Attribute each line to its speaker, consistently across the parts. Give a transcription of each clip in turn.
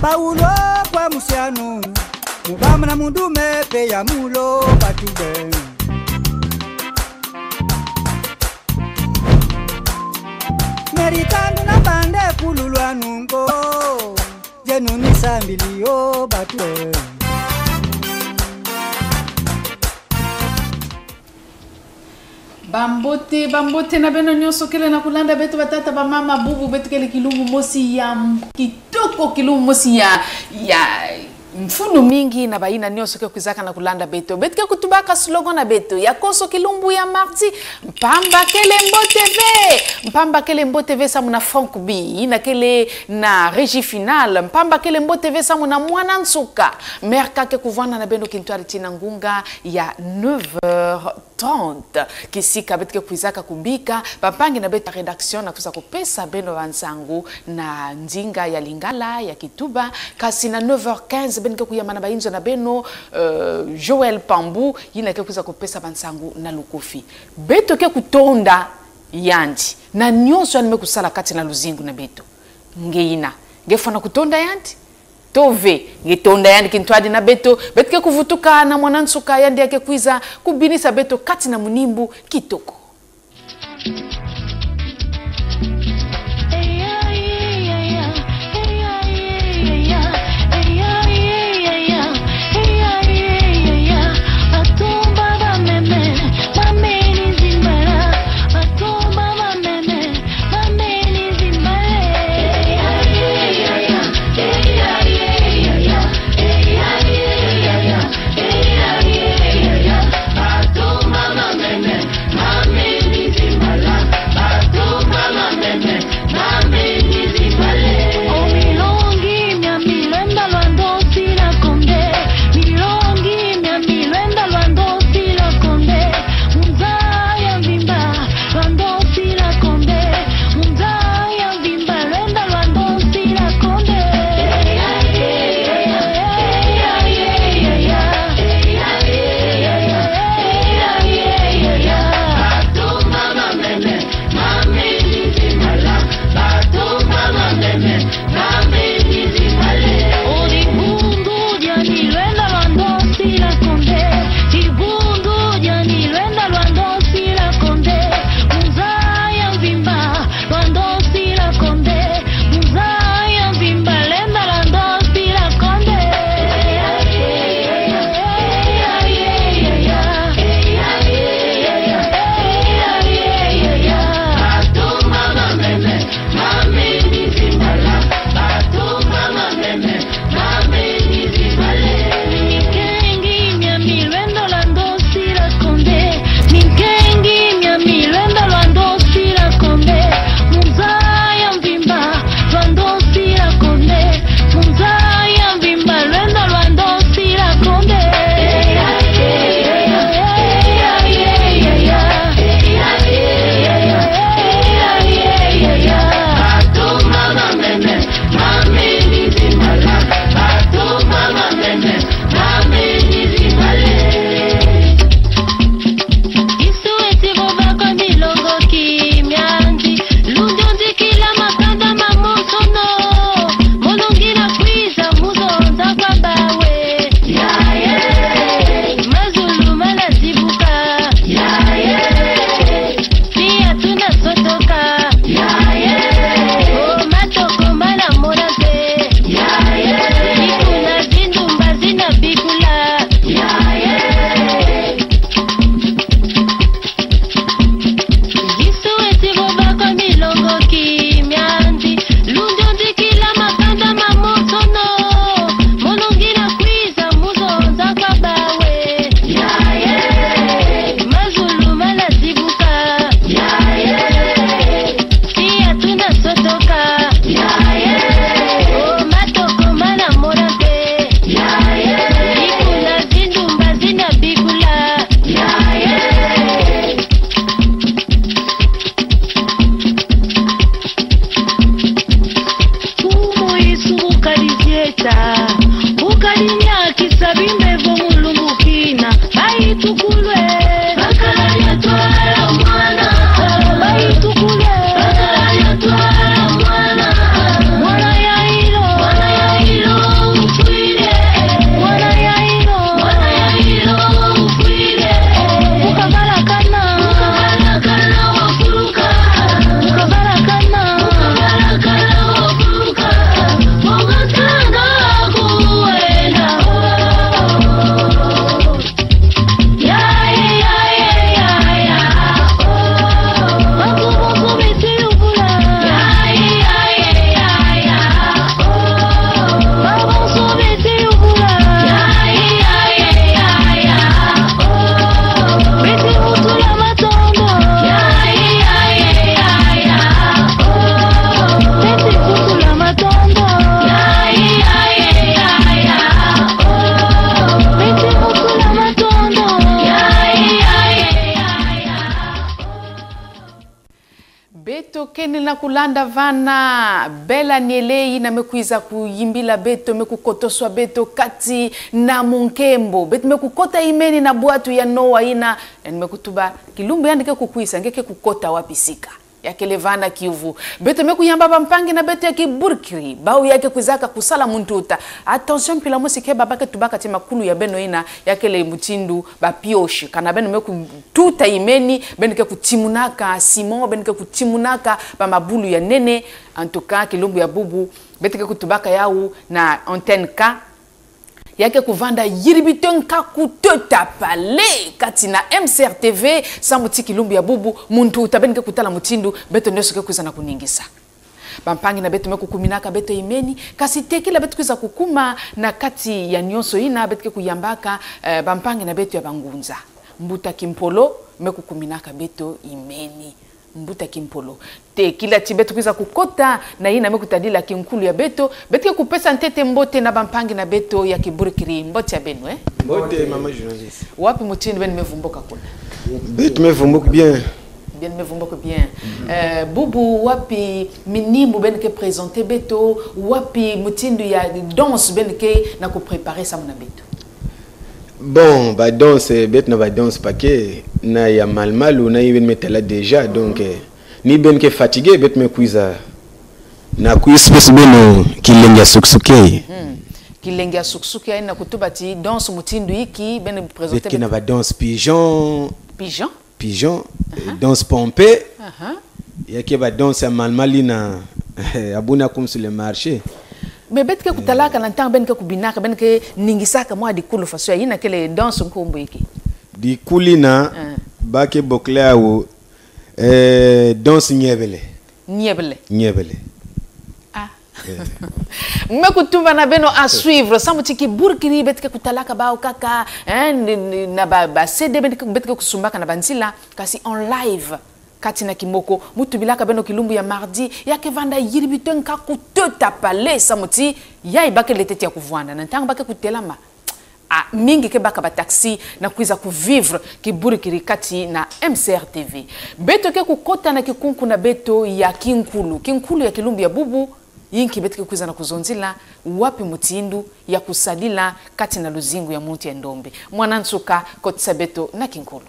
Speaker 1: Paulo kwa musiano mubama na mundume pe ya mulo batube Meritandu na bande kululwa nungo Jenu nisambilio batube
Speaker 2: Bambote na beno nyoso kele na kulanda betu batata ba mama bubu betu kele kilumu mosi ya kitoko kilumu mosi ya mfunu mingi na baina nyoso ke kuzaka na kulanda betu betu ke kutubaka slogan na betu ya koso kilumbu ya marti mpamba kele mbo TV sa muna Frank B ina kele na régie finale mpamba kele mbo TV sa muna mwana nsuka merka ke kuvana na beno kintuari tina ngunga ya 9h30 kisika betike kuizaka kumbika papangi na beta redaction na kusa kupesa beno wansangu na nzinga ya Lingala ya Kituba kasi na 9h15 benike kuyamana bainzo na beno Joel Pambu yina ke kusa kupesa wansangu na Lukofi beto ke kutonda yandi na nyonso anime kusala kati na luzingu na beto ngeina ngefana kutonda yandi tove ngetonda yandi kintwadi na beto betike kuvutuka na mwanansuka yandi yake kuiza kubinisa beto kati na munimbu kitoko
Speaker 3: Mama,
Speaker 2: Pengine na kulanda vana Bela Nielei na mekuiza kuyimbila beto mekukotoswa beto kati na munkembo beto mekukota imeni na buatu ya Noa ina mekutuba kilumbu yandike kukuisa ngeke kukota wapisika yakele vana Kivu beto mekuyamba bampangi na beto ya Kiburkiri bau yake kuzaka kusala muntuta attention pila musike babake tubaka tima kulu ya beno ina yakele mutindu bapioshi kana beno meku tuta imeni benike kutimunaka Simon benike kutimunaka bamabulu ya nene en tout cas kilumbu ya bubu betike kutubaka yau na antenne ka yake kuvanda yiribito nka kutota pale kati na MCRTV samuti kilumbu ya bubu muntu utabenike kutala mutindu beto nesoke kuzana kuningisa bampangi na beto mekukuminaka beto imeni kasi tekila beto kuza kukuma na kati ya nyonso ina betike kuyambaka bampangi na beto ya bangunza mbuta kimpolo mekukuminaka beto imeni mbuta kimpolo te kila tibetu kuza kukota na ina mekutadila kinkulu ya beto betike kupesa ntete mbote na bampangi na beto ya Kiburkiri mbote ya benu
Speaker 3: mbote mama journaliste
Speaker 2: wapi mutini benu mevumboka kuna
Speaker 3: beto mevumboka bien
Speaker 2: mevumboka bien bubu wapi minimu benike présenter beto wapi mutindu ya danse benike na ku préparer ça mona beto
Speaker 3: bon ba danse bet na ba danse paquet na ya mal ou na even metala déjà donc ni ben ke fatigué bet me kuiza na kuispes beno kilenga suksuke
Speaker 2: kilenga suksuke na kutubati danse mutindu iki ben présenter
Speaker 3: bet na ba danse pigeon danse pompé yake ba danse mal na abuna comme sur le marché.
Speaker 2: Mais betke kutalaka na ntang benke kubinaka benke ningisaka mwa dikulu faso ya ina kele danse nkombo iki
Speaker 3: dikulina bake boklea wo danse nyebele
Speaker 2: mekutumba na beno a suivre samuti Kiburkiri betke kutalaka bao kaka na ba CD betke kusumbaka na bansila kasi en live kati na kimoko mutu bilaka beno kilumbu ya mardi yake vanda yiribito nka kutota pale samuti ya ibake letete ya kuvwanda na ntanga bake kutelama mingi ke baka ba taxi na kuiza ku vivre Kiburkiri kati na MCRTV beto ke kukota na kikunku na beto ya kinkulu ya kilumbu ya bubu yinki betike kuiza na kuzonzila wapi mutindu ya kusalila kati na luzingu ya muntu ya ndombe mwanansuka kotisa beto na kinkulu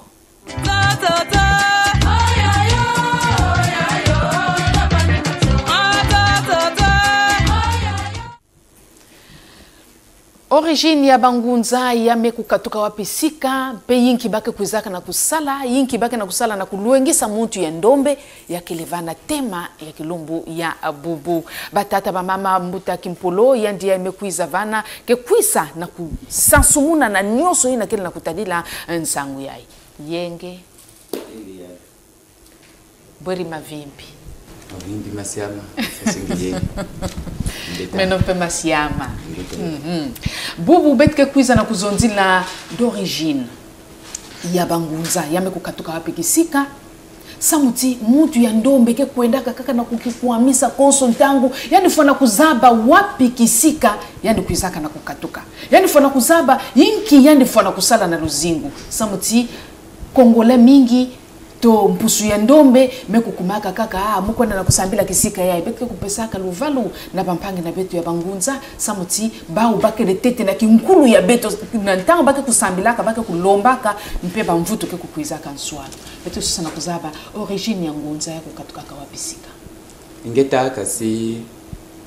Speaker 2: origine ya bangunza ya mekukatuka wapisika pe yinki bake kuzaka na kusala yinki bake na kusala na kuluengisa muntu ya ndombe ya kilevana tema ya kilumbu ya bubu batata ba mama mbuta kimpolo ya ndia mekuiza vana ke kuisa na kusansumuna na nyoso ina kile na kutadila nsangu yai yenge bweri mavimbi
Speaker 4: masiama singiyeni
Speaker 2: meno pe masiama bubu betke kuiza na kuzonzila d'origine ya bangunza yame kukatuka wapi kisika samuti muntu ya ndombe ke kuendaka kaka na kukikuamisa konso ntangu yani fona kuzaba wapi kisika yani kuizaka na kukatuka yani fona kuzaba yinki yani fona kusala na luzingu samuti kongole mingi to mpusu ya ndombe mekukumaka kaka mukwana na kusambila kisika yai betke kupesaka luvalu na bampangi na beto ya bangunza samuti bau bake de tete na kinkulu ya beto na ntango bake kusambilaka bake kulombaka mpe bamvuto ke kukuizaka nswalo beto susana kuzaba origine ya ngunza ya kukatukaka wapisika
Speaker 4: ingeta kasi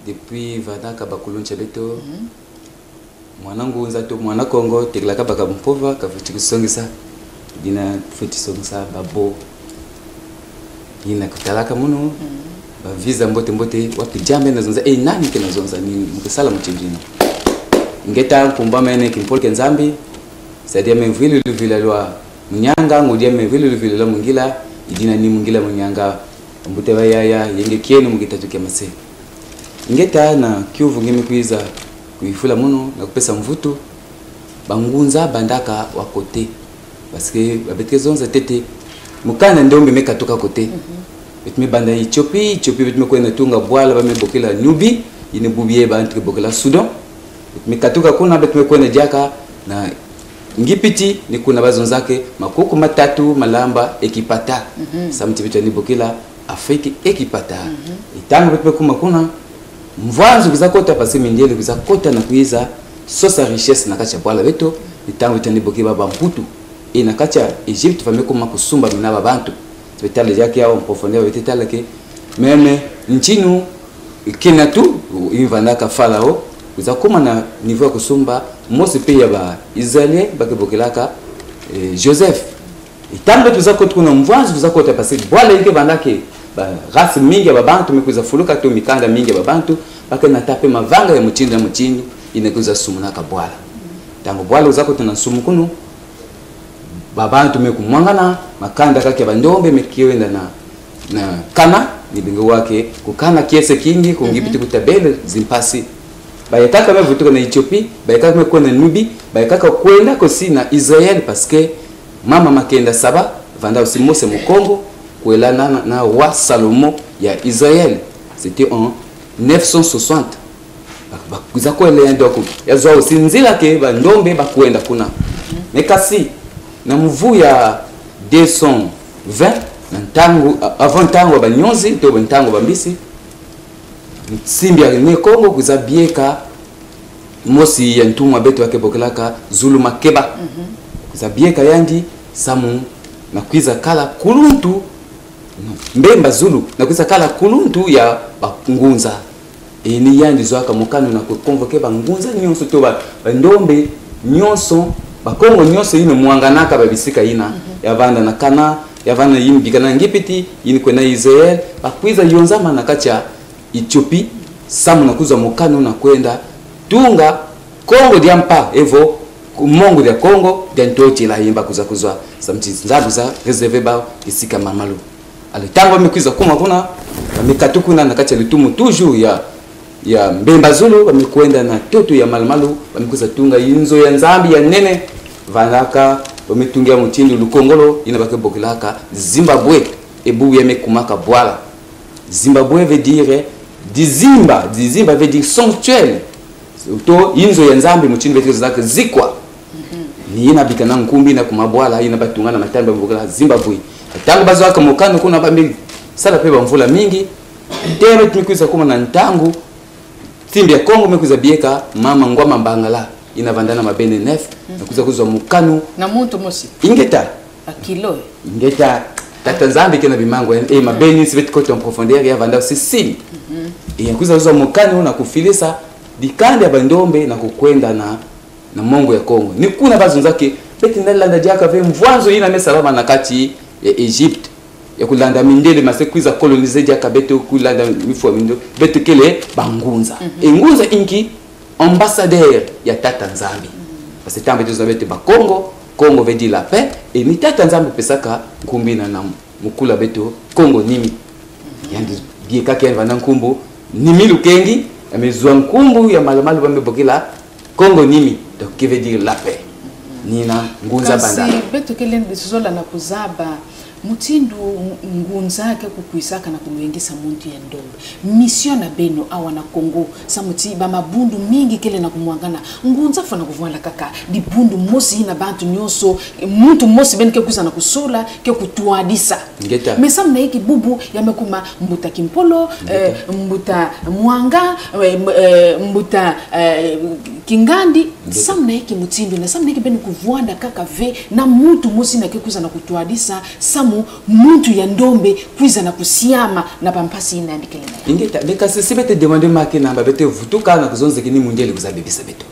Speaker 4: depuis vadaka bakulunche beto mwana ngunza to mwana Kongo teglaka baka mpova kavuchikusongisa dina futisongisa babo ina kutalaka muno ba visa mbote wapi jambe na zonza nani ke na zonza ni mkisala mchinjini ngeta kumba mene kimpol kenzambi sadia menvili luvila lwa munyanga ngodia menvili luvila lwa mungila idina ni mungila munyanga mbote bayaya yenge kienu mugita tuke mase ngeta na Kivu ngeme kuiza kuifula muno na kupesa mvuto bangunza bandaka wakote parce que babetke zonza tete mukana ndombe mekatoka kote betme banda Ethiopie betme ko na tunga bwala ba mebokela Nubi ine bubiye ba entre bokela Sudan betme katoka kuna betme ko na jaka na ngipiti ni kuna bazonzake makuku matatu malamba ekipata samti bitu ni bokela Afrique ekipata itango bepe kuma kuna mvanzo kuzakota pasi mindele kuzakota na kuiza sosa richesse na kacha bwala beto itango itani boki baba mputu ina kacha Egypte fame kuma kusumba mina babantu betale yake au profondeur betale ke meme nchinu kina tu ivana ka farao kuzakoma na niveau ya kusumba mose pe ya ba Israelien bakebokelaka Joseph itango tuzakota kuna mvanzo kuzakota pasi bwala yake bandake race mingi ya babantu mekuza fuluka to mikanda mingi ya babantu baka na tape mavanga ya mchini inekuza sumunaka bwala tango bwala uzako tuna sumu kunu babantu mekumwangana makanda kake bandombe mekiwenda na kana nibingo wake kukana kiese kingi kungipiti kutabele zimpasi bayataka mevutuka na Ethiopia bayataka mekwenda Nubi bayataka kwenda kosi na Israel parce que mama makenda saba vanda usimose mukongo Kwela na roi Salomon ya Israël. C'était en 960. Bakuzako ele ndoko. Yazwa usinzila ke bandombe bakwenda kuna. Mekasi na mvu ya 220 na ntango avant tango banyonzi to bantango bambisi. Simbi ya ne Kongo kuzabieka mosi ya ntumwa beto wake bokelaka Zulu Makeba. Kuzabieka yandi samu na kwiza kala kuluntu mbemba Zulu na kuisa kala kuluntu ya bakungunza ni yandi zwaka mukano na kukonvoke bangunza nyonso to bandombe nyonso bakongo nyonso ino muanganaka babisika ina yavanda na kana yavana yimbika na ngipiti ini kwena Israel bakwiza yonzama na kacha Ethiopia samu na kuza mukano na kwenda tunga Kongo diampa evo mongo dia Kongo dentoti la yimba kuzakuzwa samti nzabu za reserve ba isika mamalu alitango mekwiza kuma kuna amekatukuna na kati ya litumu toujours ya mbemba Zulu wamekwenda na toto ya malmalu wamekuza tunga inzo ya nzambi ya nene vanaka wametungia mutindi lukongolo inabake bokilaka Zimbabwe ebu yamekumaka bwala Zimbabwe veut dire dizimba veut dire sanctuaire to inzo ya nzambi mutindi vetu zake zikwa ni inabika na nkumbi na kumabwala inabatungana matamba bokila Zimbabwe tangu bazo waka mukano kuna bambi sala peba mvula mingi teme tumikuza kuma na ntangu timbi ya Kongo mekuza bieka mama ngwama mbangala inavandana mabene nef na kuza kuzwa mukano
Speaker 2: na muntu mosi
Speaker 4: ingeta
Speaker 2: akilo
Speaker 4: ingeta tata nzambi kena bimango mabeni siveti kote en profondeur ya vanda Sicile kuza kuzwa mukano na kufilisa dikande ya bandombe na kukwenda na mongo ya Kongo ni kuna bazunzake beti ndalanda jaka ve mvanzo ina mesalama na kati ya Egypte ya kulanda mindele masekwiza coloniser jaka beto kulanda mifwa mindo beto kele bangunza ngunza inki ambassadeur ya tata nzambi parce que tambe tuzabete ba Congo veut dire la paix et ni tata nzambi pesaka kumbina na mukula beto Congo nimi yandi bieka kenva na nkumbu nimi lukengi amezwa nkumbu ya malamalu bambebokela Congo nimi donc qui veut dire la paix nina ngunza banda
Speaker 2: kasi beto kele ndizola na kuzaba mutindo ngunza yake kukuisaka na kumwengisa muntu ya ndombe mission na beno awa na Kongo samuti ba mabundu mingi kele na kumwangana ngunza fana kuvuala kaka di bundu mosi ina bantu nyonso muntu mosi ben ke kuza na kusola ke kutuadisa mesa mna hiki bubu yamekuma mbuta kimpolo mbuta mwanga mbuta kingandi samna hiki mutindo na samna hiki ben kuvuanda kaka ve na muntu mosi na ke kuza na kutuadisa muntu ya ndombe kuiza na kusiama na pampasi ina andikele na
Speaker 4: ingeta beka sibete demander make namba bete vutuka na kuzonze kini mundiali kuzabibisa beto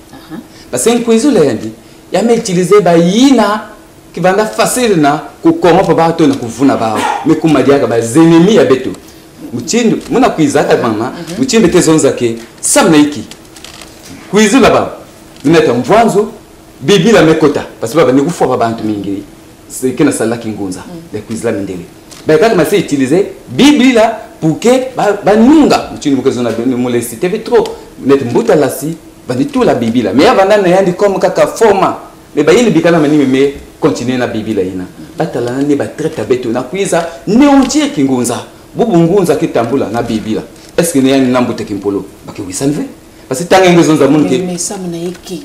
Speaker 4: parce que kuizula yandi yame utiliser ba yina kivanda facile na kukongopa bato na kuvuna bao mekumadiaka ba zenemi ya beto mutindo muna kuizaka mama mutindo tezonza ke samna iki kuizula ba mineta mvanzo bibila mekota parce que baba ni kufa bantu mingi c'est que na sala kingunza de kuizla mindele ba kaka masi utiliser bibila pour que ba nunga mutini mukazo na mole cité trop net mbuta lasi ba ni tout la bibila mais avant na yandi comme kaka forma mais ba yini bikana mani me continuer na bibila ina batala na ne ba traite beto na kuiza ne ontie kingunza bubu ngunza kitambula na bibila est-ce que ne yani nambuta kimpolo ba ki wisanve parce que tanga ngezonza munke
Speaker 2: mais ça mna yiki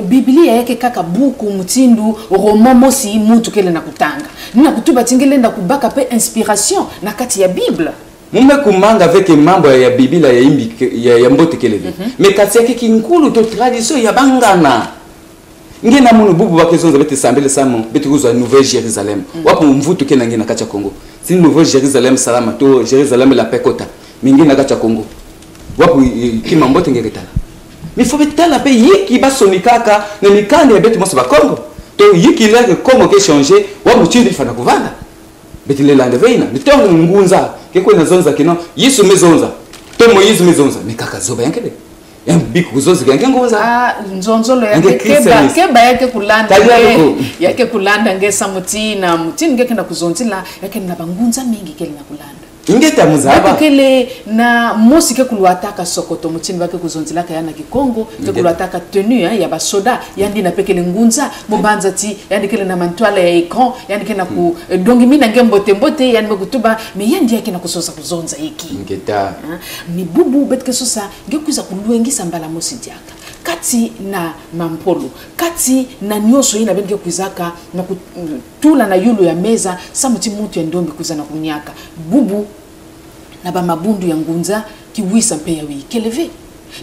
Speaker 2: Biblia yake kaka buku mtindu roman mosi mutu kele na kutanga na kutuba tingele na kubaka pe inspiration na kati ya Bible
Speaker 4: mume kumanga avec mambo ya Biblia ya imbi ya mbote kele mais kati yake kinkulu to tradition ya bangana ngena munu bubu bakezonza bete sambele samo bete kuzwa Nouvelle Jérusalem wapo mvutu kena ngena kacha Congo si Nouvelle Jérusalem salama to Jérusalem la pekota mingine kacha Congo wapo kimambote ngeketala mais faut betala pe yiki basonikaka na mikande ya bete moso ba Congo to yiki leke Congo ke changer wapo chindi fana kuvanda bete le lande veina nitongo ngunza keko na zonza kino Yesu mezonza to Moïse mezonza mikaka zoba yankebe biku kuzozi kange ngoza
Speaker 2: nzonzolo yake keba yake kulanda ngesa mutina ngeke na kuzonzila yake na bangunza mingi kele na kulanda
Speaker 4: ingeta muzaba
Speaker 2: kele na mosi ke kulwataka sokoto mutini bake kuzonzila ka yana kikongo ke kulwataka tenue ya basoda yandi na pekele ngunza mubanza ti yandi kele na mantwala ya écran yandi ke na ku dongi mina ngembote yandi kutuba me yandi yake na kusosa kuzonza iki
Speaker 4: ingeta
Speaker 2: ni bubu betke sosa ngekuza kulwengisa mbala mosi diaka kati na mampolo kati na nyoso ina benge kuzaka na kutula na yulu ya meza samuti mutu ya ndombi kuzana kunyaka bubu na ba mabundu ya ngunza kiwisa mpe ya wi keleve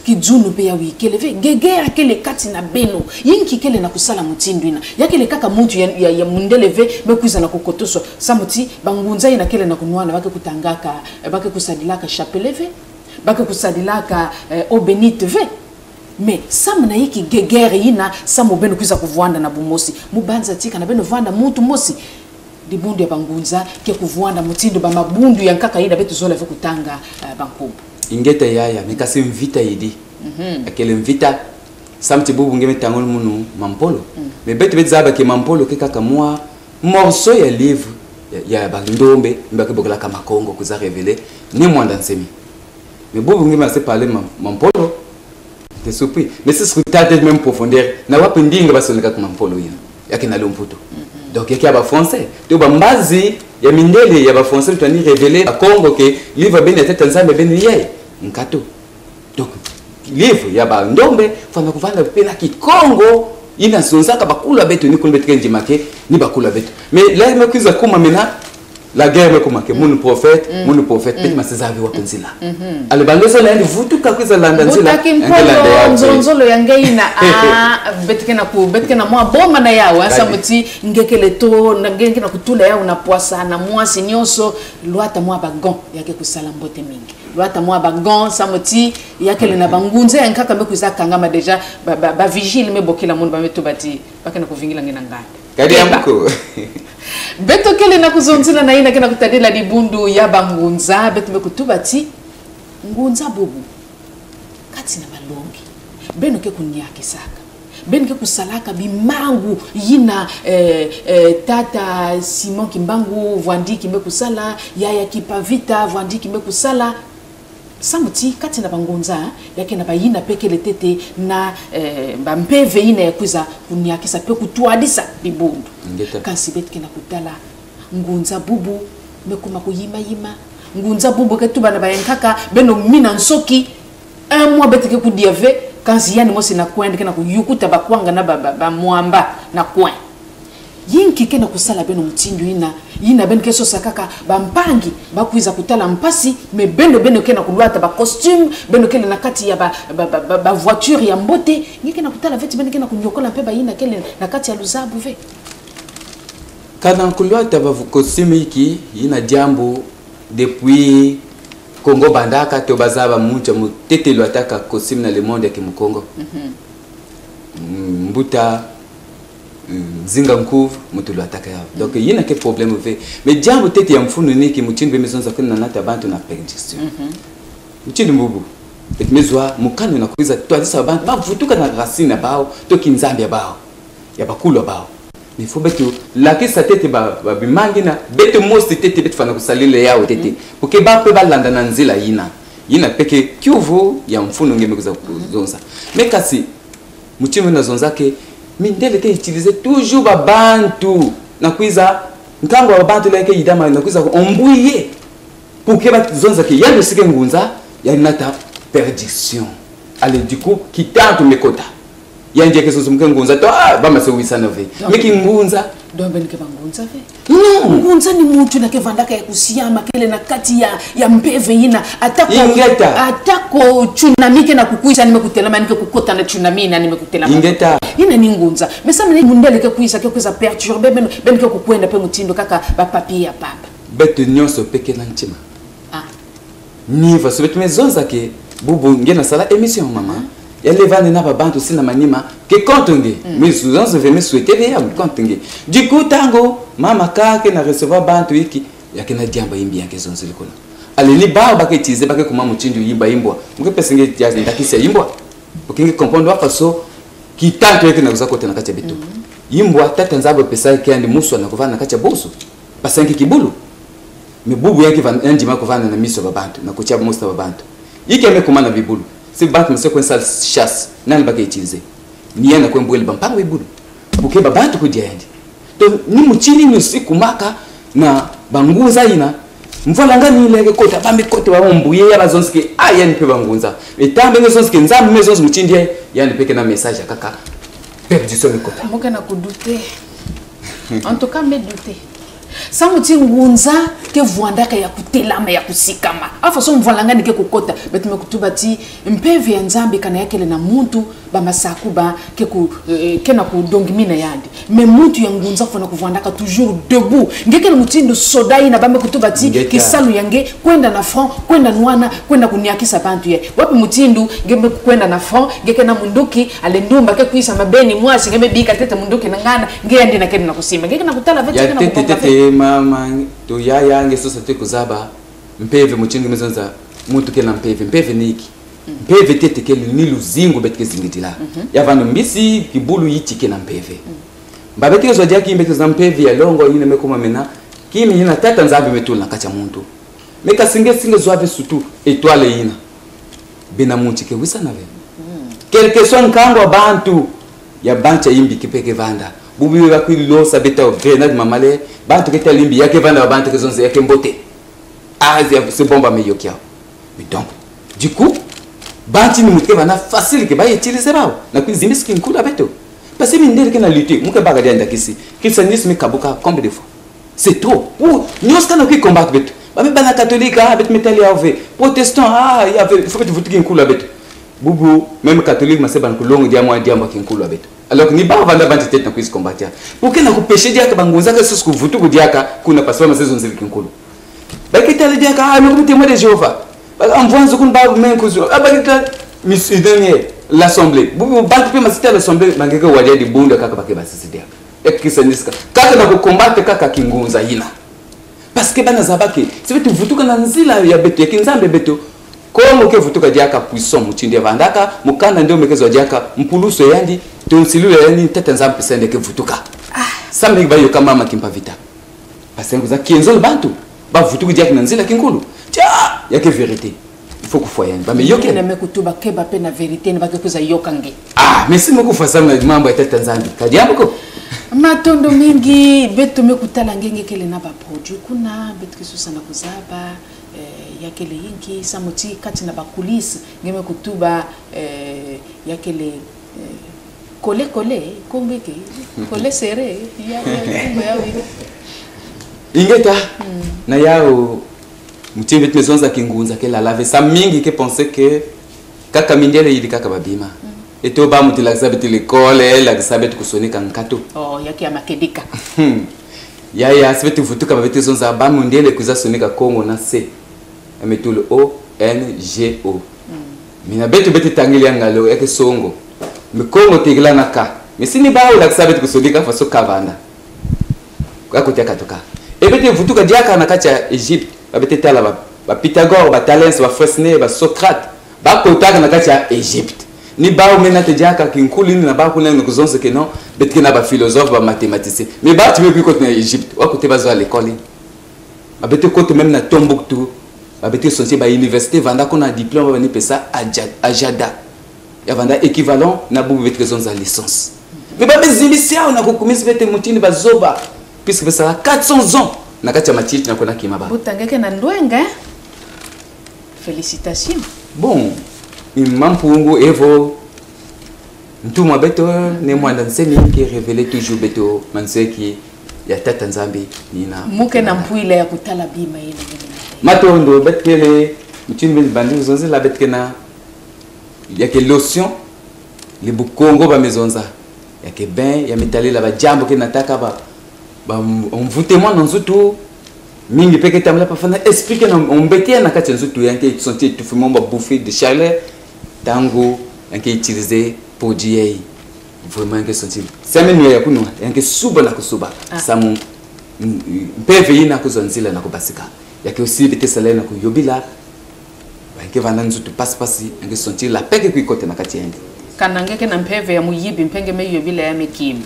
Speaker 2: kijunu mpe ya wi keleve gegera kele kati na beno yinki kele na kusala mutindu ina yakele kaka mutu ya mundeleve bekuza na kokotoswa samuti bangunza ina kele na kunwana bake kutangaka bake kusadilaka chapeleve bake kusadilaka obenite ve mais sam na yiki gegere ina samu beno kuza kuvuanda na bumosi mubanza tika na beno vanda mutu mosi dibundu ya bangunza ke kuvuanda mutindo ba mabundu ya nkaka ina betu zola ve kutanga bankubu
Speaker 4: ingeta yaya mikasi mvita yidi akele mvita samti bubu ngeme tangol munu mampolo mais betu zaba ke mampolo ke kaka moi morceau ya livre ya bandombe mbake bokola kama Congo kuza révéler ni mwanda nsemi mais bubu ngeme ase parler mampolo t'es surpris mais c'est ce que t'as de même profondeur na wapendinga basonika kuma mampolo ina yake na lomputo donc yake ba français to bambazi ya mindele ya ba français tani révéler a Congo que livre ben était Tanzania ben yeye nkato donc livre ya ba ndombe fana kuvanda pena ki Congo ina sonzaka bakula betu ni kulbe tkenji make ni bakula betu mais là me kuza kuma mena la guerre me kuma ke mon prophète petit masezavi wa kunzila ale bandoso la ndi vutu ka kuza landanzila
Speaker 2: nzonzolo yangeina betkena mwa bomba na yawo asa muti ngekele to na ngekena kutula yawo na poisa na mwasi nyoso lwata mwa bagon yake kusala mbote mingi lwata mwa bagon samuti yake le na bangunze yankaka mekuza kangama deja ba vigile me bokila mundu ba meto bati bakena kuvingila ngena nganda
Speaker 4: kadi amko
Speaker 2: beto kele na kuzonzila na ina kena kutadela dibundu ya bangunza beto mekutuba ti ngunza bubu kati na balongi beno ke kunyaki saka beno ke kusalaka bimangu yina tata Simon Kimbangu Vwandi kimekusala yaya Kipavita Vwandi kimekusala samuti kati na bangunza yake na bayina pekele tete na bampeve ina yakuza kunyakisa pe kutwadisa bibundu kasi betke na kutala ngunza bubu mekuma kuyima ngunza bubu ketuba na bayenkaka beno mina nsoki un mois betke kudiave kasi yani mosi na kwende kana kuyukuta bakwanga na ba mwamba na kwen yinki kena kusala beno mtindu ina ben keso sakaka bampangi bakuiza kutala mpasi me beno kena kulwata ba costume beno kele na kati ya ba voiture ya mbote ngike na kutala veti beno kena kunyokola mpe ba ina kele na kati ya luzabu ve
Speaker 4: kana kulwata ba costume iki ina jambo depuis Congo bandaka to bazaba mucha mutete lwataka costume na le monde ya kimukongo mbuta zinga nkuvu mutulu ataka yao donc yina ke problème ve mais jambo tete ya mfunu niki mutindi bemezonza kuna nata bantu na perdition mutindi mbubu etmezwa mukano na kuiza to alisa bantu bavutuka na racine bao to kinzambia bao ya bakulu bao mais faut betu la kisa tete ba bimangi na betu most tete betu fana kusalile yao tete porque ba pe balanda na nzila yina peke kyuvu ya mfunu ngeme kuza kuzonza mais kasi mutindi na zonzake mindele ke utiliser toujours ba bantu na kuiza nkango wa bantu leke idama na kuiza ombuye pour que ba zonza ke yando sike ngunza ya nata perdition ale du coup kitatu mekota yanje ke soso mkengunza to bama se wisana ve miki ngunza
Speaker 2: donc ben ke bangunza ve
Speaker 4: non
Speaker 2: ngunza ni mutu na ke vandaka ya kusiyama kele na kati ya mpeve ina atako tsunami ke na kukuisa nimekutelama nike kukota na tsunami na nimekutelama
Speaker 4: ingeta
Speaker 2: ina ni ngunza mesa mene mundele ke kuisa ke kuza perturber ben ke kukwenda pe mutindo kaka ba papier ya papa
Speaker 4: betu nyonso peke na ntima ni va sobet mezonza ke bubu ngena sala émission mama ya levane na babantu sina manima ke kontonge mais souvent je vais me souhaiter ya kontonge du coup tango mama kake na recevoir bantu iki yakena diamba yimbi yake zonzo likola alini ba ke tize ba ke kuma mutindu yimba yimbwa mke pesenge ya ndakisi yimbwa okinge comprendre wa façon ki tanto yake na kuzakote na kacha betu yimbwa tata nzabo pesa yake andi muso na kuvana na kacha boso pasangi kibulu mibubu yake vanjima kuvana na miso babantu na kuchaba musta babantu yike amekumana bibulu si bantu mse kwensa chasse nani bake itilize ni yana kwembwele bampanga bibulu buke babantu kudiaendi to ni muchini ni siku maka na banguza ina mvola ngani ile kota bambe kote wa mbuye ya bazonski yani pe bangunza etambe ngezonski nzambe mezonzi muchindie yani peke na message kaka perdition kota
Speaker 2: moka na kudute en tout cas me douter samuti ngunza ke vuandaka ya kutelama ya kusikama afa so mvolanga nike kukota betume kutubati mpevi ya nzambe kana yake na muntu ba masakuba ke na kudongimina yandi me muntu ya ngunza fona kuvuandaka toujours debout ngeke na mutindo soda ina bambe kutubati kisalu yange kwenda na front kwenda nwana kwenda kuniakisa bantu ye wapi mutindu ngembe kwenda na front ngeke na munduki alendumba ke kuisa mabeni mwasi ngeme bika tete munduki nangana ngeandi na kenda na kusima ngeke na kutala vete na
Speaker 4: kupanga mama to yaya nge sosa te kuzaba mpeve muchingi mezonza mutu ke na mpeve niki mpeve tete ke ni luzingo betike zingitila yavano mbisi kibulu yichike na mpeve mbabeke zo jaki mbeke za mpeve ya longo yine mekoma mena kimi yina tata nzabe metul na kacha muntu meka singe zwabe sutu étoile yina bena muchike wisana ve quelque soit nkango abantu ya bancha yimbi kipeke vanda bubu ya kwilosa beta grenade mamale bantu ke talimbi yake vanda bantu ke zonze yake mbote c'est bomba meyo kia mais donc du coup banti ni mutke bana facile ke ba utiliser ba na kwizimbi skin kula beto parce que mindele ke na lutter muke baga dia ndakisi christianisme kabuka combien de fois c'est trop ou nyos kana ki combattre beto ba me bana catholique bet metali ave protestant il y avait il faut que tu votes kin kula beto bubu même catholique ma se ban kulongo dia moi dia moi kin kula beto alors ni ba vanda banti tete na kwisi combattre pour que na kupeshe dia ka bangonza ka susu kuvutu kudiaka kuna paswa ma saison zili kin kula ba kitale dia ka no kumte mo de Jehova envoie kun ba men kuzu abakita monsieur dernier l'assemblée bubu bantu pe masita l'assemblée bangeka wadia di bunda kaka bakeba sisidia ekisaniska kaka na kukombate kaka kingunza ina parce que bana zabake c'est tu vutuka na nzila ya beto yakinzambe beto komo ke vutuka diaka puissant mutindi vandaka mukanda ndio mekezo diaka mpuluso yandi tonsilule yandi tete nzambe sende ke vutuka sambe bayo kama mama kimpa vita parce que za kienzo bantu ba vutuka diaka na nzila kinkulu tia yake vérité il faut que foyen ba me yoke
Speaker 2: na mekutuba ke ba pe na vérité ne ba ke kuza yokange
Speaker 4: mais si moko fa sama mambo ya tete nzambe kadiambo ko
Speaker 2: matondo mingi beto mekutala ngenge kele na ba produit kuna beto kisusa na kuzaba yakele yinki samuti kati na ba coulisses ngeme kutuba yakele coller kombeke coller serré ya
Speaker 4: ingeta na yao mutibe tumezonza kingunza ke la lave sa mingi ke penser que kaka mindele ili kaka babima eto ba mutila kusabeti l'école la kusabeti kusonika nkato
Speaker 2: yake ya makedika
Speaker 4: ya sibeti vutuka babeti zonza ba mundele kuzasonika Kongo na C emetulo ONGO mina betu beti tangili ngalo yake songo mikongo tegila na ka misini ba ula kusabeti kusonika faso kavanda kwa kuteka toka ebeti vutuka diaka na kacha Egypte babeti tala ba Pythagore ba Thalès ba Fresnel ba Socrate ba kotaka na kacha Egypte ni ba mena te diaka kinkuli na ba kuna kuzonse ke non betke na ba philosophe ba mathématicien mais ba tu veux plus côté na Egypte wa côté ba zo à l'école ba beti côté même na Tombouctou ba beti sonsi ba université vanda kuna diplôme ba ni pesa ajada ya vanda équivalent na bu beti zonza licence mais ba bezimisia na kukumisi beti mutini ba zoba puisque ça 400 ans na kacha matiti na kona kimaba
Speaker 2: butangeke na ndwenga félicitations
Speaker 4: bon imampungu evo tout moi beto ne moi dans scène qui révélait toujours beto manse qui ya tata nzambi nina
Speaker 2: muke na mpuile ya kutala bima ile
Speaker 4: matondo betkele mutini be bandi zonze la betkena ya ke lotion le bukongo ba mezonza ya ke ben ya metali la ba jambo ke nataka ba on vote moi dans tout mingi peke tamla pa fana expliquer on betia na kati nzutu yanke sentir tout fumon ba bouffer de chaleur tango yanke utiliser pour dire vraiment que sentir ça même ya kunwa yanke suba na kusuba samu mpeve na kuzonzila na kubasika yake aussi bete sala na kuyobila yanke vana nzutu passe yanke sentir la peke ku ikote na kati yanke
Speaker 2: kanangeke na mpeve ya muyibi mpenge me yobila ya mekim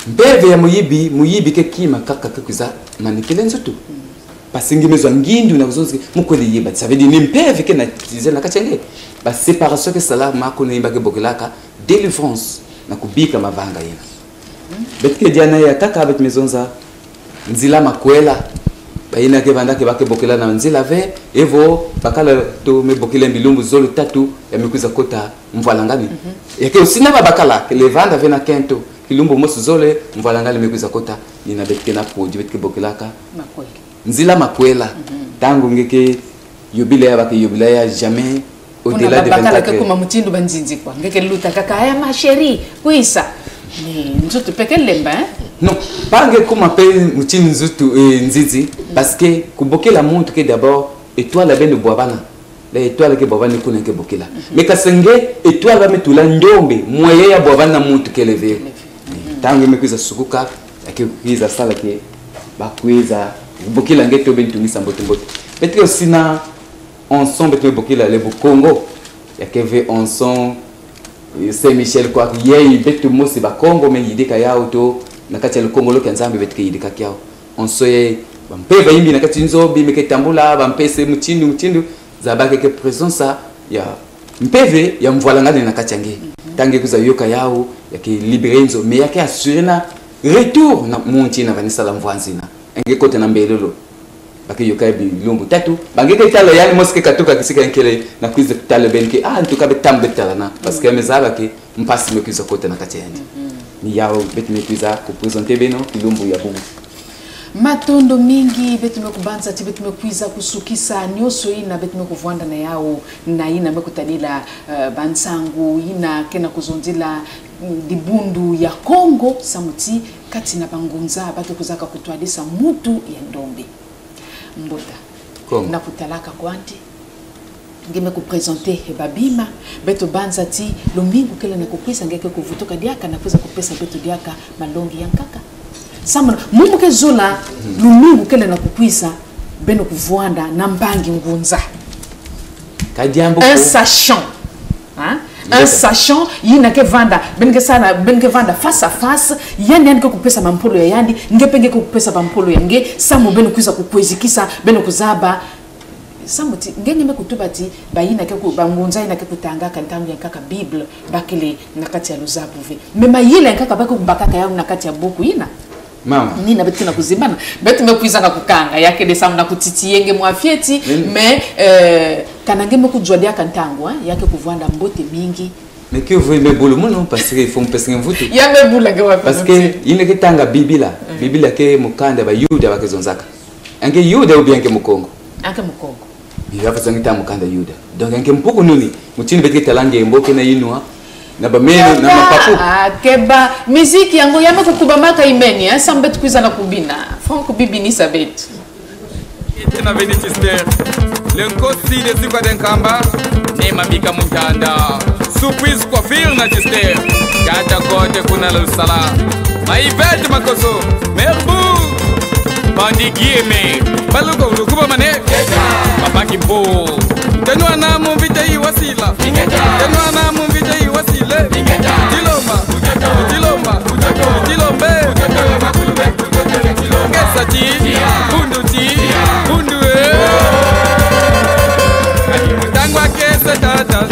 Speaker 4: mpeve ya muyibi ke kima kaka kuza manikele nzutu pasingi mezo ngindu na kuzonzi mukweli yiba ça veut dire ni mpeve ke na utiliser na kati yanke ba séparation que cela mako na imba ke bokelaka délivrance na kubika mavanga yena betike diana ya taka bet mezonza nzila makwela bayina ke banda ke bake bokela na nzila ve evo bakala to me bokela mbilumbu zolo tatu ya mikuza kota mvala ngani yake usina bakala ke levanda vena kento kilumbu mosu zole mvala ngani mikuza kota nina betike na produit betike bokelaka
Speaker 2: makwela
Speaker 4: nzila makwela tangu ngeke yobile ya bake yobile ya jamais au-delà de 24
Speaker 2: heures. Kuma mutindo banzinzi kwa ngeke luta kaka haya masheri kuisa ni nzutu peke lemba
Speaker 4: non pange kuma pe mutindo nzutu nzizi parce que kubokela muntu ke d'abord étoile ben boabana la étoile ke boabana kuna ke bokela mais kasenge étoile ba metula ndombe moye ya boabana muntu ke lever tangu mekuza sukuka akikiza sala ke bakuiza bokela ngeto bentu ngisa mbote peut-être aussi na ensemble que beaucoup là le Congo il y a que ensemble Saint-Michel quoi yeye betu mosi ba Congo mais yidika ya auto na kati le Congo lo kanzambe betu yidika kyao on soye bampe ba yimbi na kati nzobi meke tambula bampese mutindu zabake ke présence ya mpeve ya mvola ngane na kati yange tangi kuza yoka yao ya ke libérer mais ya ke assurer na retour na montina vanisa la mvanzina enge kote na mbelelo baki yoka bilumbu tatu bangeke tala yani moske katuka kisika nkele na kwiza tala benke ntuka betambe tala na parce que mezaba ke mpasi mekwiza kote na kati yandi ni yao beti mekwiza ku présenter beno bilumbu ya bubu
Speaker 2: matondo mingi betu mekubanza ti betu mekwiza kusukisa nyoso ina betu mekuvwanda na yao na ina mekutadila bansangu ina kena kuzondila dibundu ya Kongo samuti kati na bangunza bake kuzaka kutwadisa mutu ya ndombe mbota
Speaker 4: Kongo.
Speaker 2: Na kutalaka kwanti ngime kupresenter babima beto banza ti lomingu kele na kupesa ngeke kuvutoka diaka na kuza kupesa beto diaka malongi yankaka samana mumuke zola lomingu kele na kupisa beno kuvwanda na mbangi ngunza
Speaker 4: kadiambo
Speaker 2: un sachant hein un sachant yina ke vanda benke vanda face à face yandi yandi kupesa mampolo ya yandi ngepenge kupesa mampolo ya nge samu beno kuza kukwezikisa beno kuzaba samuti ngenge mekutubati bayina ke ku bangunza ina ke kutanga kantangu ya kaka bible bakele nakati ya luzabu ve mema yile kaka bako kubakaka ya nakati ya buku ina
Speaker 4: mama
Speaker 2: nina betu na kuzimana betu mekuiza na kukanga yake de samu na kutitienge mwafieti mais kanange mekujwadia kantangu yake kuvwanda mbote mingi
Speaker 4: mais que vous me bolo mono parce que il faut me passer un vote
Speaker 2: ya mebula kwa
Speaker 4: parce que ine kitanga bibila ke mukanda ba yuda bakezonzaka ange yuda ubianke mukongo
Speaker 2: ake mukongo
Speaker 4: biya fasangita mukanda yuda donc ange mpoko nuni mutini betike talange mboke na yinwa na bameno na mapapu
Speaker 2: keba muziki yango yame kukubamaka imeni sambetu kuiza na kubina franco bibini sabetu
Speaker 5: na Venetister lenkosi de sikwa denkamba ne mamika mutanda surprise kwa fil na Tister kata kote kuna lusala maibet makoso merbu bandi gieme baluko lukuba mane mapaki bo tenwa na mumvita hii wasila tenwa na mumvita hii wasile tiloma ngesati bundu tangwa kese tata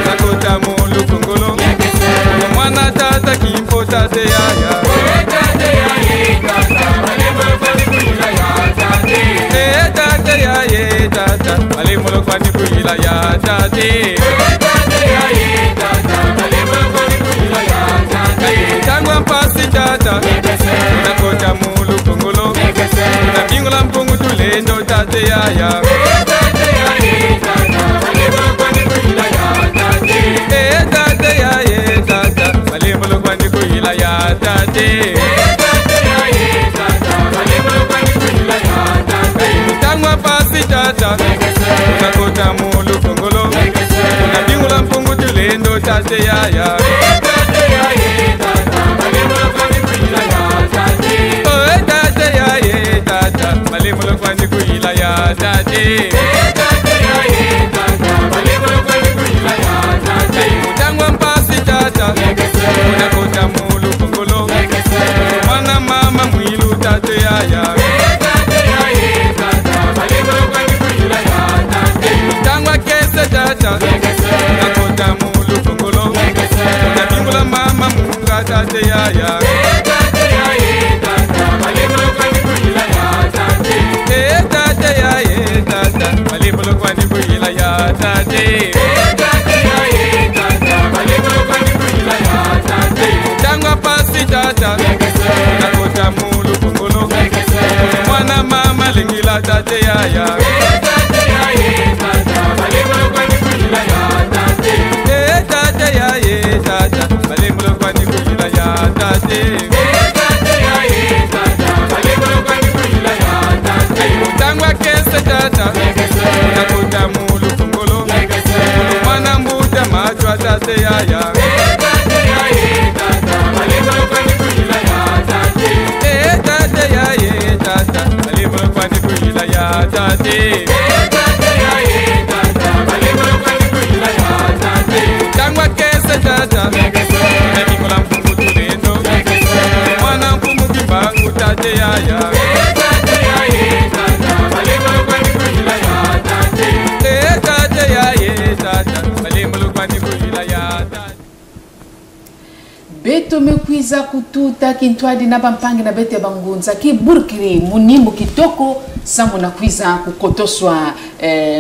Speaker 5: zakota mulu kongolo mwana tata kimpo tate yaya tate yaye tata alimulo kwani kuila ya tate ya Mutangwa pasi tata Unakota mulu kongolo Unabingula mpungu tulendo tate yaya Oe tate yaye tata Malimulo kwani kuhila ya tate Mutangwa mpasi tata Unakota mulu kongolo Mwana mama mwilu tate yaya Mutangwa kese tata Unakota mulu kongolo Unabingula mama munga tate yaya tate yaye tata Malimulo kwani kuhila ya tate Mutangwa pasi tata Unakota mulu kongolo Mwana mama lingila tate yaya tate yaye tata Malimulo kwani kuhila ya tate Mutangwa kese tata Unakota mulu kongolo Mwana mbuta machwa tate yaya tate yaye tata Malimulo kwani kuhila ya tate Mutangwa kese tata Unabingula mpungu tulendo Mwana mpumu kimbangu tate yaya tate yaye tata Malimulo kwani kuhila ya tate
Speaker 2: Beto mekwiza kututa kintwadi na bampangi na bete bangunza ki burkiri munimbu kitoko samu na kwiza kukotoswa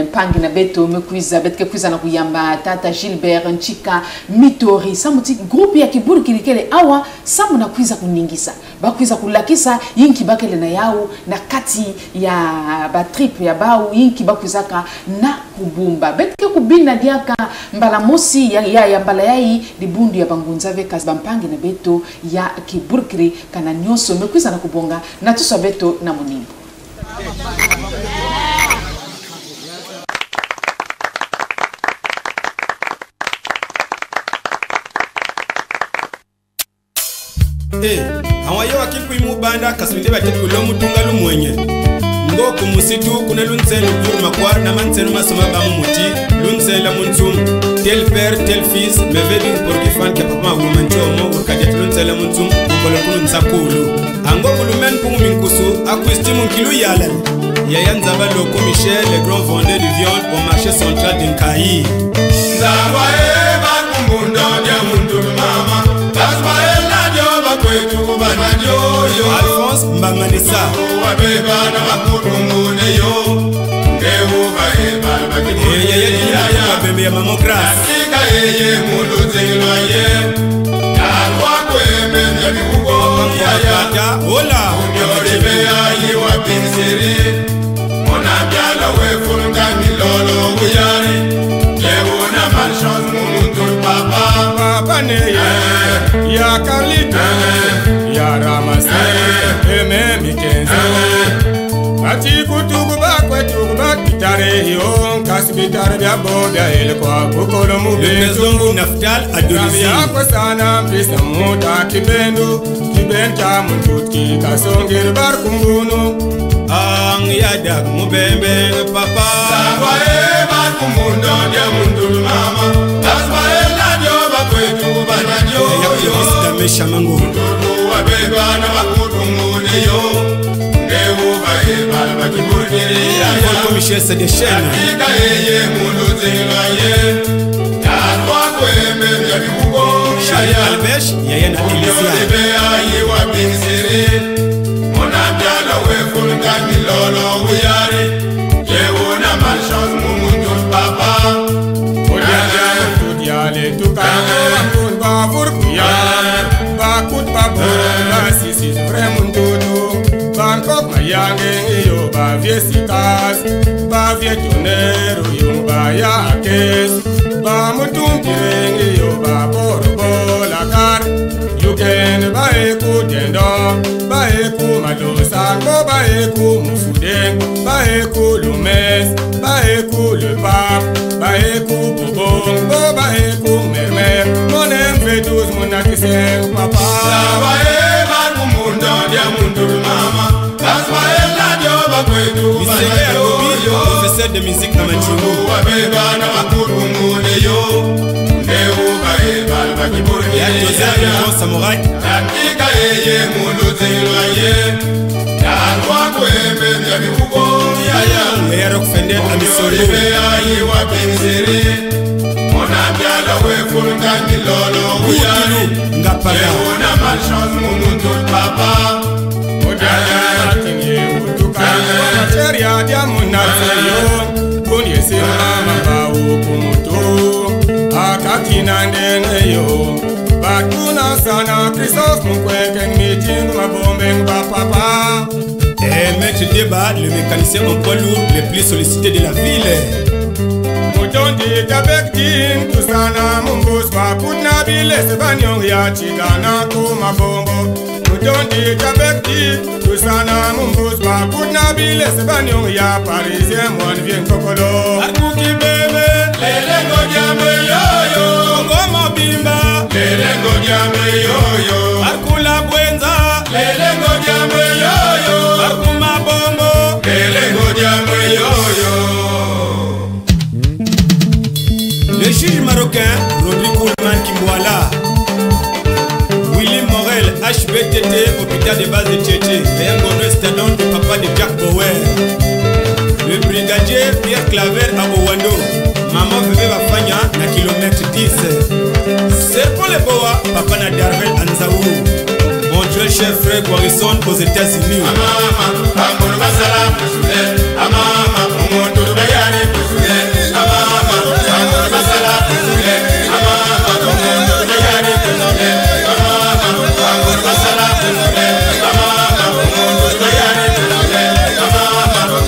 Speaker 2: mpangi na beto mekwiza betke kwiza na kuyamba tata Gilbert Nchika Mitori samu ti grupi ya kiburkiri kele awa samu na kwiza kuningisa bakwiza kulakisa yinki bakele na yao na kati ya batrip ya bau yinki bakwizaka na kubumba betke kubina diaka mbala mosi ya mbala yai libundu ya bangunza veka bampangi na beto ya kiburkiri kana nyoso mekwiza na kubonga na tusa beto na munimbu
Speaker 6: hawayo akikuimu banda kasmite batete kulo mutunga lumwenye ngo kumusitu kuna lunzelo kurma kwar na manselo masoma bamu muti lunzela munzum tel père tel fils me vedu pour que fan ke papa womancho mo ko kadet lunzela munzum ko lo kunun sakulu ango kulumen pumu minkusu akustimu kilu yalal yayanza balo ko Michel le grand vendeur de viande au marché central d'Inkaï
Speaker 7: Zawa eba kumundo dia mundu mama Tasmaela joba kwetu kubanajo yo
Speaker 6: Alphonse Mbamanisa
Speaker 7: Wabeba na makutumune yo Ngehu baeba bakibuni
Speaker 6: ya bembe ya mamokrasi
Speaker 7: Sika yeye mundu zilwa ye Yalwa kweme mjani kubo yaya
Speaker 6: Hola
Speaker 7: Unyoribe ya yiwa pinsiri Mona biala wefulunga milolo uyari Yewuna malchance mundu papa
Speaker 6: Papa ne ya Carlito ya Ramase Eme Mikenzo Ati kutubu bakwe tubu bakitare hiyo Kasi bitare bia bobia ele kwa kukolo mubezo Naftal adolisi ya kwa sana mpisa muta kibendu Kibenta mututki kasongir barkumbunu Ang yadak mubembe papa
Speaker 7: Sawa barkumundo dia mundu mama Tasmaela joba kwetu kubanajo
Speaker 6: yo Mesha mangu
Speaker 7: Mundu wabeba na makutumune yo Ngehu baeba bakibuni
Speaker 6: Volko Michel c'est des chaînes
Speaker 7: Sika yeye mundu zilwa ye Yalwa kweme mjani kubo yaya
Speaker 6: Albesh yaya na Elisia
Speaker 7: Unyoribe ya yiwa pinsiri Mona biala wefulunga milolo uyari Yewuna malchance mundu papa
Speaker 6: Odiale tukane Kun bavur kuya Bakut babur Sisi vraiment todo Bangkok mayange Yo ba viesitas ba vietonero yo ba ya kes ba mutumpirengi yo ba borbo la kar you can ba eku tendo ba eku madosa go ba eku mufudeng ba eku lumes ba eku le pap ba eku bobong go ba eku mermer monem vetus munakiseng papa
Speaker 7: Lava eva kumundo dia mundu mama Kaswa ela joba kwetu
Speaker 6: professeur de musique na Manchungu
Speaker 7: Wabeba na wakuru mune yo Neu baeba bakiburi
Speaker 6: ya Joseph le samouraï
Speaker 7: Nakika eye mundu zilwa ye Ya alwa kweme ya mihugo ya ya
Speaker 6: meilleur rock fender à Missouri
Speaker 7: Ayi wapenzeri Mona biala we fulkangi lolo uyari
Speaker 6: ngapala
Speaker 7: Euna malchance mundu papa
Speaker 6: odaya tinye utuka materia dia munaseyo kunyese mama ba ukumuto akakina ndengeyo batuna sana Christophe mukweke meeting mabombe papa Maître Débat, le mécanicien en poids lourd le plus sollicité de la ville. Mutondi tabektin tusana mumbus pakuna bile sebanyo ya chigana kuma bombo. Mutondi tabektin tusana mumbus pakuna bile sebanyo ya parisien moine vient kokolo. Arkuki bebe,
Speaker 7: Lelengo jambe yoyo
Speaker 6: ngoma bimba,
Speaker 7: Lelengo jambe yoyo
Speaker 6: arkula bwenza,
Speaker 7: Lelengo jambe yoyo
Speaker 6: arkuma bombo.
Speaker 7: Lelengo jambe yoyo
Speaker 6: Le juge marocain Rodrigo Coleman Kimwala, Willy Morel, HBTT, hôpital de base de Tchétché, et un gonneau stadon du papa de Jack Bower. Le brigadier Pierre Claver à Owando, maman bébé Bafanya, na kilomètre 10. C'est pour les bois, papa na Darvel Anzaou. Mon Dieu, chef frère Guarison aux États-Unis.
Speaker 7: Amama, Amor Basala, Pusule, Amama, Umuntu Bayani, Pusule, Amama, Amor Basala, Pusule, Amama, Umuntu Bayani, Pusule, Amama, Amor Basala, Pusule, Amama, Umuntu Bayani, Pusule, Amama, Amor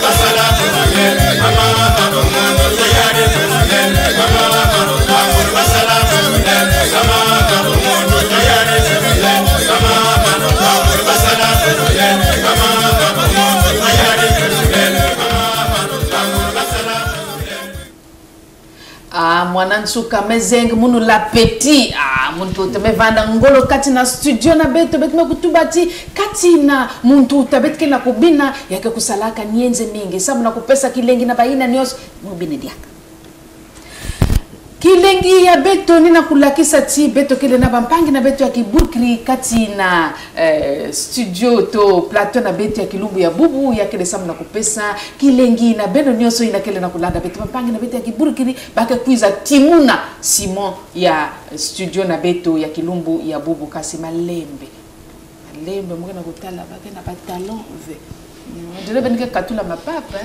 Speaker 7: Basala, Pusule, Amama, Umuntu Bayani, Pusule, Amama, Amor Basala, Pusule, Amama, Umuntu Bayani, Pusule.
Speaker 2: Mwanansuka mezeng munu la peti muntu temevanda ngolo kati na studio na beto betu mekutubati kati na muntu tabetke na kubina yake kusalaka nienze mingi sabu na kupesa kilengi na baina nios mubine diaka kilengi ya beto nina kulakisa ti beto kile na bampangi na beto ya kiburkri kati na studio to plateau na beto ya kilumbu ya bubu ya kile samu na kupesa kilengi na beno nyoso ina kile na kulanda beto bampangi na beto ya kiburkri bake kuiza Timuna Simon ya studio na beto ya kilumbu ya bubu kasi malembe mwena kutala bake na batalon ve ndire benike katula mapapa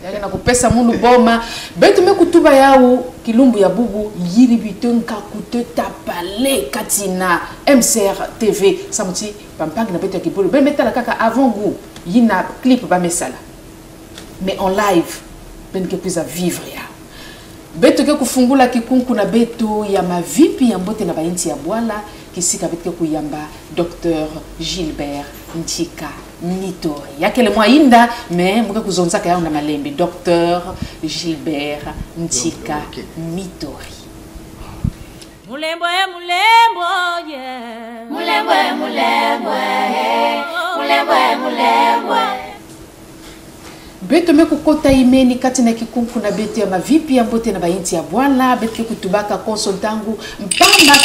Speaker 2: yake na kupesa munu boma betu mekutuba yao kilumbu ya bubu yiri bitonka kuteta pale katina MCR TV samuti pampangi na betu ya kibulu be metala kaka avant goût yina clip ba mesala mais en live ben ke puza vivre ya betu ke kufungula kikunku na betu ya mavipi ya mbote na bainti ya bwala kisika betu ke kuyamba Dr Gilbert Ntika Mitori yakele mwainda me muke kuzonzaka yao na malembe Dr Gilbert Ntika Mitori
Speaker 8: Mulembo yeah mulembo
Speaker 2: beto meku kota imeni kati na kikunku na beto ya mavipi ya mbote na bainti ya bwana beto kutubaka konsultangu mpamba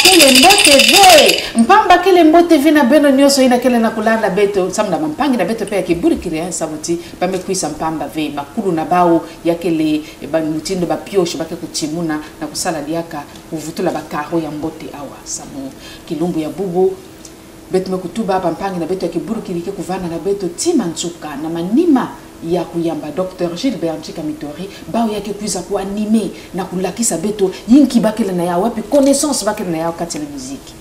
Speaker 2: kele mbote ve na beno nyoso ina kele na kulanda beto samna mampangi na beto pe ya kiburi kire sabuti pamekuisa mpamba ve bakulu na bao yakele mutindo ba piosho bake kutimuna na kusala diaka kuvutula bakaro ya mbote awa samu kilumbu ya bubu beto mekutuba pampangi na beto ya kiburi kirike kuvana na beto Timansuka na manima ya kuyamba Dr Gilbert Ntika Mitori bao yake kuiza kuanime na kulakisa beto yinki bakele na yao wapi connaissance bakele na yao kati na muziki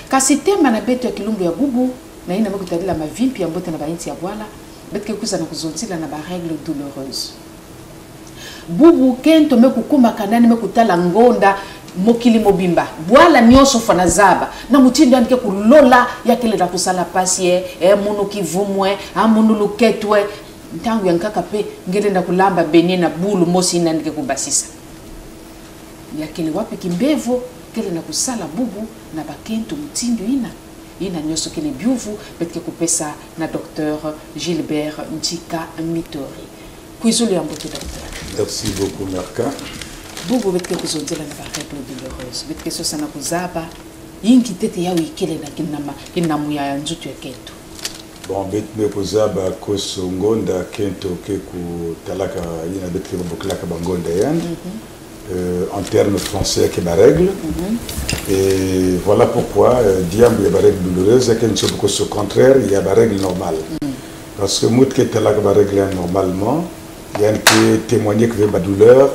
Speaker 2: kasi tema na beto ya kilumbu ya bubu na ina mekutadila mavimpi ya mbote na bainti ya bwala betke kuza na kuzontila na ba règle douloureuse bubu kento mekukuma kanani mekutala ngonda mokili mobimba bwala nyoso fana zaba na mutindo andike kulola yakele na kusala pasie munu kivumwe amunu luketwe ntangu yankaka pe ngele na kulamba benye na bulu mosi nandike kubasisa yakele wapi kimbevo kele na kusala bubu na bakento mutindo ina nyoso kele biuvu betke kupesa na docteur Gilbert Ntika Mitori kuizulu ya mbote docteur.
Speaker 9: Merci beaucoup Merka.
Speaker 2: Bubu betke kuzondela na ba règle douloureuse betke so sana kuzaba yingi tete yawe ikele na kinamu ya nzutu ya kento.
Speaker 9: Bon betme kuzaba koso ngonda kento ke ku talaka ina betke boklaka bangonda yan. En termes français que ma règle. Et voilà pourquoi diambo ya ba règle douloureuse que nous beaucoup au contraire il y a ba règle normale. Parce que mout que talaka ba règle normalement il y a que témoigner que ba douleur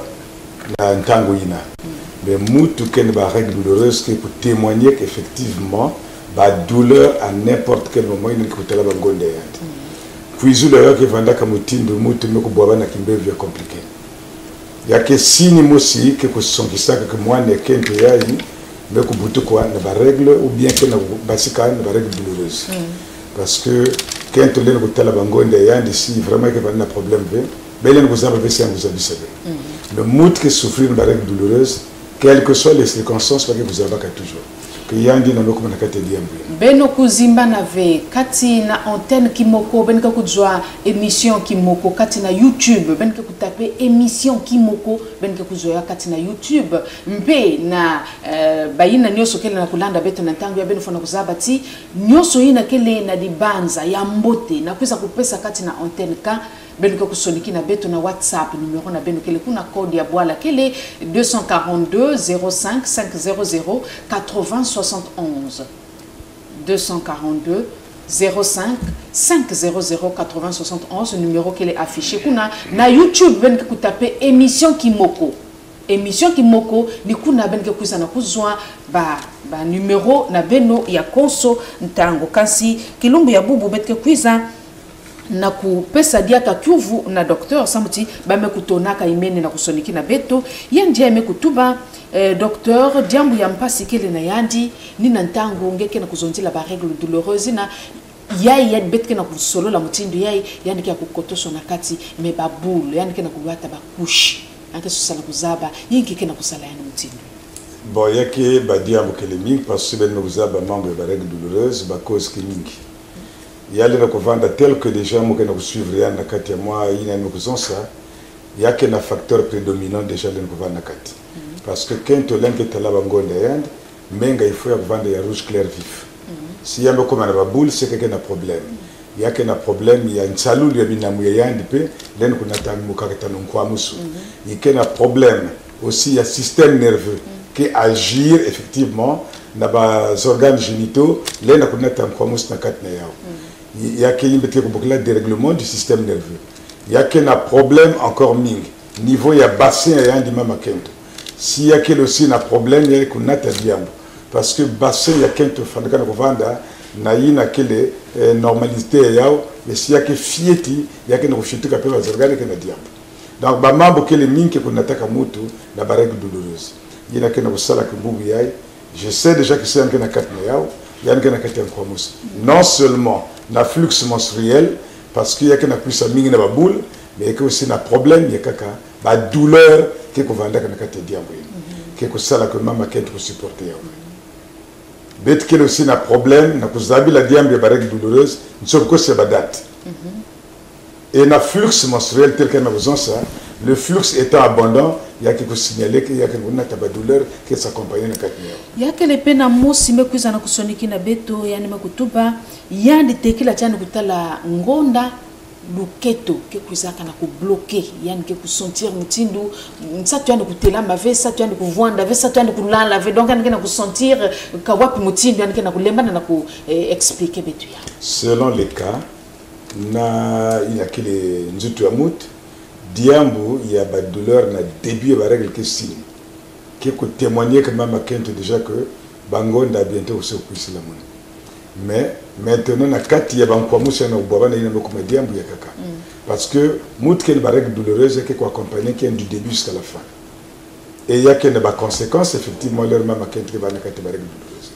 Speaker 9: na ntango ina. Mais mout que ba règle douloureuse que pour témoigner qu'effectivement ba douleur à n'importe quel moment il que talaka bangonde yan. Puis douleur que vanda kamutindo mout me ko boba na kimbevu ya compliqué. Il y a que si nous aussi que sont qui savent que moi n'est qu'un peu yaï mais que beaucoup quoi ne va règle ou bien que ne basika ne va règle douloureuse parce que quand on est au tel abangonde yaï d'ici vraiment que pas de problème mais les vous avez c'est vous avez savez le mood que souffrir une règle douloureuse quelles que soient les circonstances parce que vous avez pas toujours que yandi na meko na kati diambo
Speaker 2: beno kuzimba na ve kati na antenne kimoko benka kujwa émission kimoko kati na YouTube benka kutape émission kimoko benka kujwa kati na YouTube mpe na bayina nyoso kele na kulanda beto na tangu ya beno fona kuzabati nyoso ina kele na dibanza ya mbote na kuisa kupesa kati na antenne ka benka kusoniki na beto na WhatsApp numéro na beno kele kuna code ya bwala kele 242 05 500 80 71 242 05 500 80 71 numéro qui est affiché kuna na YouTube ben ku taper émission Kimoko ni kuna ben ku sana kuzwa ba numéro na beno ya konso ntango kasi kilumbu ya bubu betke kuiza na kupesa diaka kyuvu na docteur samuti bame kutonaka imene na kusoniki na beto yandi ya mekutuba docteur diambu ya mpasi kele na yandi nina ntango ngeke na kuzonzila ba règle douloureuse na yai ya betke na kusolo la mutindo yai yani kia kukotosho na kati me babulu yani kena kuwata bakushi anke susala kuzaba yingi kena kusala yani mutindo
Speaker 9: bon yake ba diambu kele mingi parce que ben kuzaba mambo ya ba règle douloureuse ba cause ki mingi yale na kovanda tel que déjà mo kena kusuivre yana kati ya moi ina no kuzonsa yake na facteur prédominant déjà le kovanda kati parce que quand on l'enquête que talaba ngonde yande menga il faut ya vendre ya rouge clair vif si yamba comme na baboule c'est que na problème yake na problème ya nsalulu ya binamu ya yande pe len ko nata mu kakata no kwa musu yake na problème aussi ya système nerveux qui agir effectivement na ba organes génitaux len ko nata kwa musu na kat na yao yake yimbete ko bokla dérèglement du système nerveux yake na problème encore ming niveau ya bassin ya yande mama kento si y a quel aussi un problème il y a qu'on a diambo parce que bassin il y a quelqu'un qui fait vanda na ina quelle normalité yao mais si y a que fieti il y a que nous fieti qui peut regarder que na diambo donc ba mambo quelle mine que qu'on attaque mutu la règle douloureuse il y a que nous sala que bubu yai je sais déjà que c'est un que na kat na yao il y a un que na kat en kwamus non seulement na flux menstruel parce qu'il y a que na plus sa mine na ba boule mais que aussi na problème il y a kaka ba douleur que qu'on vanda kana kati diambo que ko sala que mama kente ko supporter yao bet que aussi na problème na kuzabi la diambo ba règle douloureuse nso ko c'est ba date et na flux menstruel tel que na besoin ça le flux étant abondant il y a que signaler qu'il y a que na ba douleur que s'accompagne na kati yao
Speaker 2: ya que le pena mosi mekuza na kusoniki na beto yani makutuba yandi tekila chani kutala ngonda luketo ke kuizaka na kubloquer yani ke kusentir mutindo ça tu as de kutelamba ve ça tu as de kuvanda ve ça tu as de kulala ve donc yani na kusentir kawapi mutindo yani na kulemba na ku expliquer betu ya
Speaker 9: selon les cas na ina kile nzutu ya mut diambo il y a ba douleur na début ba règle que signe que témoigner que mama kento déjà que bangonda bientôt se kuisila mon Mais maintenant, na kati ya bankwamu sana ubaba na ina moko madiambu ya kaka. Parce que mout ken ba règle douloureuse qui ko accompagner qui du début jusqu'à la fin. Et il y a que des conséquences effectivement leur maman qui va na kati ba règle douloureuse.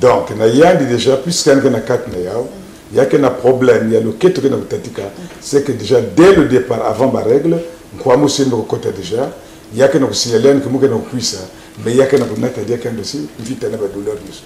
Speaker 9: Donc na yandi déjà puisqu'on na kati na yao, il y a que un problème, il y a le keto na utatika, c'est que déjà dès le départ avant ba règle, nkwamu sendo ko kota déjà, il y a que na signaler que mo ke na puisa, mais il y a que na kunata dia kan dosi, vite na ba douleur dessus.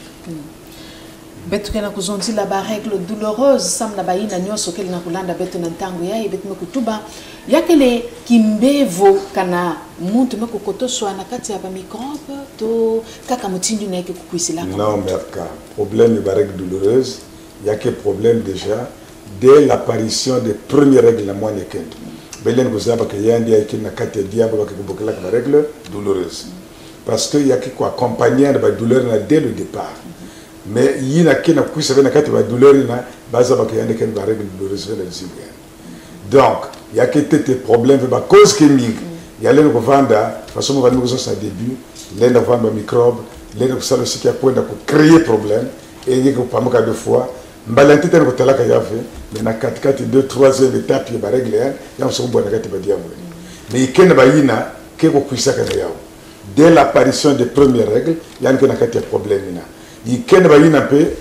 Speaker 2: Betu kena kuzonzila ba règle douloureuse samna baina nyoso kele na kulanda betu na ntango yayi betu mekutuba yakele kimbevo kana muntu mekukotoswa na kati ya ba microbe to kaka mutindi na yake kukwisila.
Speaker 9: Non merka problème ba règle douloureuse yake problème déjà dès l'apparition des premières règles na mwana kendo belen kuzaba ke yandi yake na kati ya diabo ba kubokela ba règle douloureuse parce que yake ko accompagner ba douleur na dès le départ. Mais il y a qui n'a plus savé na douleur na base ba kayande ken ba règle douloureuse na zimia. Donc il y a que des problèmes ba cause chimique il y a les ko vanda façon va nous ça début les na vanda microbe les na ça aussi qui a point pour créer problème et il y a ko pamoka deux fois mbalante ten ko talaka yafe mais na 4 2 3e étape ba règle ya so bon na kati ba diamo mais ken ba yina ke ko puisaka na yao dès l'apparition des premières règles il y a na kati problème na il ken ba yina pe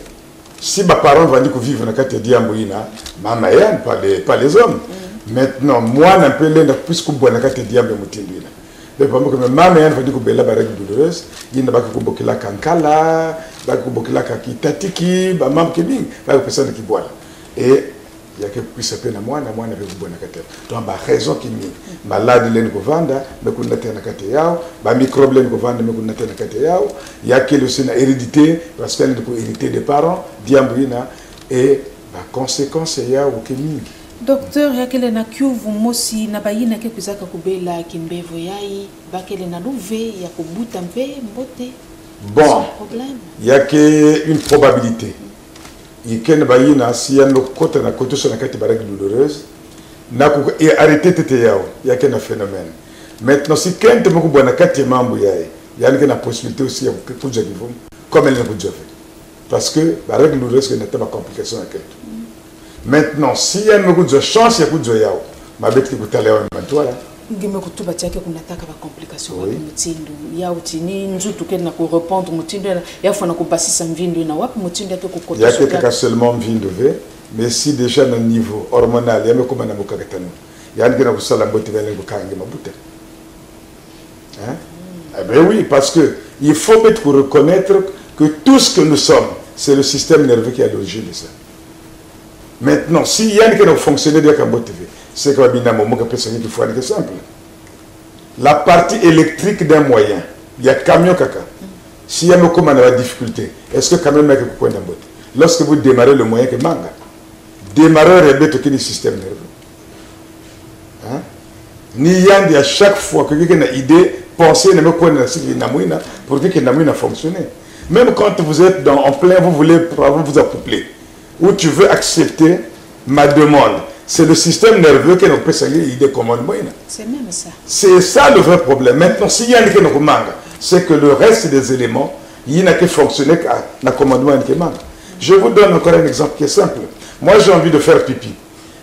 Speaker 9: si ba parents vont dire que vivre na kati diambo yina mama yan pas les hommes maintenant moi na pe le na puisque bo na kati diambo mutindi na de pas que mama yan va dire que bela ba règle douloureuse yina ba ko bokila kankala ba ko bokila ka kitatiki ba mam kebing ba ko personne qui boit et il y a que puisse pe na moi na pe bo na kati donc ba raison qui mi malade len ko vanda me ko na tena kati yao ba microbe len ko vanda me ko na tena kati yao il y a que le sina hérédité parce qu'elle peut hériter des parents diambrina et ba conséquence ya au kemi.
Speaker 2: Docteur yakele na kyuvu mosi na bayina ke kuzaka kubela kimbevo yayi bakele na louve ya kubuta mpe mbote.
Speaker 9: Bon, il y a que une probabilité. Il y a que bayina si ya no kota na koto so na kati ba règle douloureuse na ko arrêter tete yao il y a que un phénomène. Maintenant si kente moko bona kati mambo yayi il y a une possibilité aussi ya kuja kivu comme elle ne kuja fait. Parce que la règle douloureuse que n'était pas complication à quelque. Maintenant si il y a une chance ya kuja yao ma bête qui kutale yao mantwala
Speaker 2: ngime kutuba chake kunataka ba complication kwa mutindo ya utini nzutu kena ku répondre mutindo ya fona kupasisa mvindo na wapi mutindo yake kukotoka
Speaker 9: ya quelque cas seulement mvindo ve mais si déjà na niveau hormonal ya mekoma na mukakatano ya ngina kusala mboti bele kukange mabuta hein eh ben oui parce que il faut mettre pour reconnaître que tout ce que nous sommes c'est le système nerveux qui est à l'origine de ça. Maintenant si yann que nous fonctionner de kambote c'est que bina momo ka personne qui faut un exemple. La partie électrique d'un moyen, il y a camion kaka. Si il y a une difficulté, est-ce que camion mec peut prendre botte? Lorsque vous démarrez le moyen que manga, démarreur est bête qui est système nerveux. Hein? Ni yandi à chaque fois que quelqu'un a une idée, pensez ne me connaître si il n'a pour dire que n'a fonctionné. Même quand vous êtes en plein, vous voulez vous accoupler, ou tu veux accepter ma demande. C'est le système nerveux qui nous peut s'allier l'idée commandement.
Speaker 2: C'est même ça.
Speaker 9: C'est ça le vrai problème. Maintenant, s'il y a un manga, c'est que le reste des éléments, il n'a que fonctionner qu'à la commandement qui manque. Je vous donne encore un exemple qui est simple. Moi, j'ai envie de faire pipi.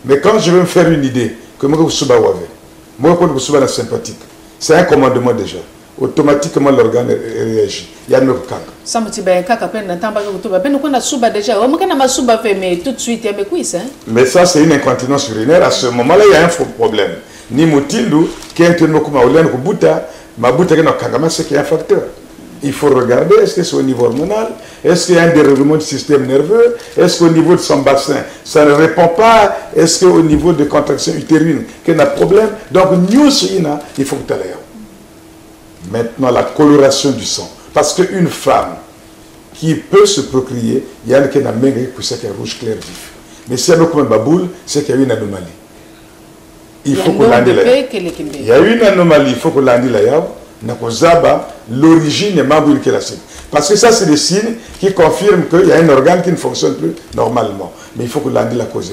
Speaker 9: Mais quand je veux me faire une idée, que moi, je suis sympathique, c'est un commandement déjà. Automatiquement l'organe réagit. Il y a une kaka.
Speaker 2: Ça me dit ben kaka peine n'entend que tout va ben qu'on a souba déjà. On a ma souba fait mais tout de suite il y a mes cuisses hein.
Speaker 9: Mais ça c'est une incontinence urinaire. À ce moment-là il y a un faux problème. Ni mutindu qui est un peu comme au buta, ma buta qui n'a kangama c'est qu'il y a un facteur. Il faut regarder est-ce que c'est au niveau hormonal, est-ce qu'il y a un dérèglement du système nerveux, est-ce qu'au niveau de son bassin ça ne répond pas, est-ce qu'au niveau de contraction utérine qu'il y a un problème. Donc nous il faut que tu ailles. Maintenant, la coloration du sang. Parce qu'une femme qui peut se procréer, il y a un qui a un rouge clair vif. Mais si elle a comme un baboule, c'est qu'il y a une anomalie. Il faut que l'on il y a une anomalie, il faut que l'on dise l'origine est ma boule qui est la signe. Parce que ça, c'est des signes qui confirment qu'il y a un organe qui ne fonctionne plus normalement. Mais il faut que l'on dise la cause.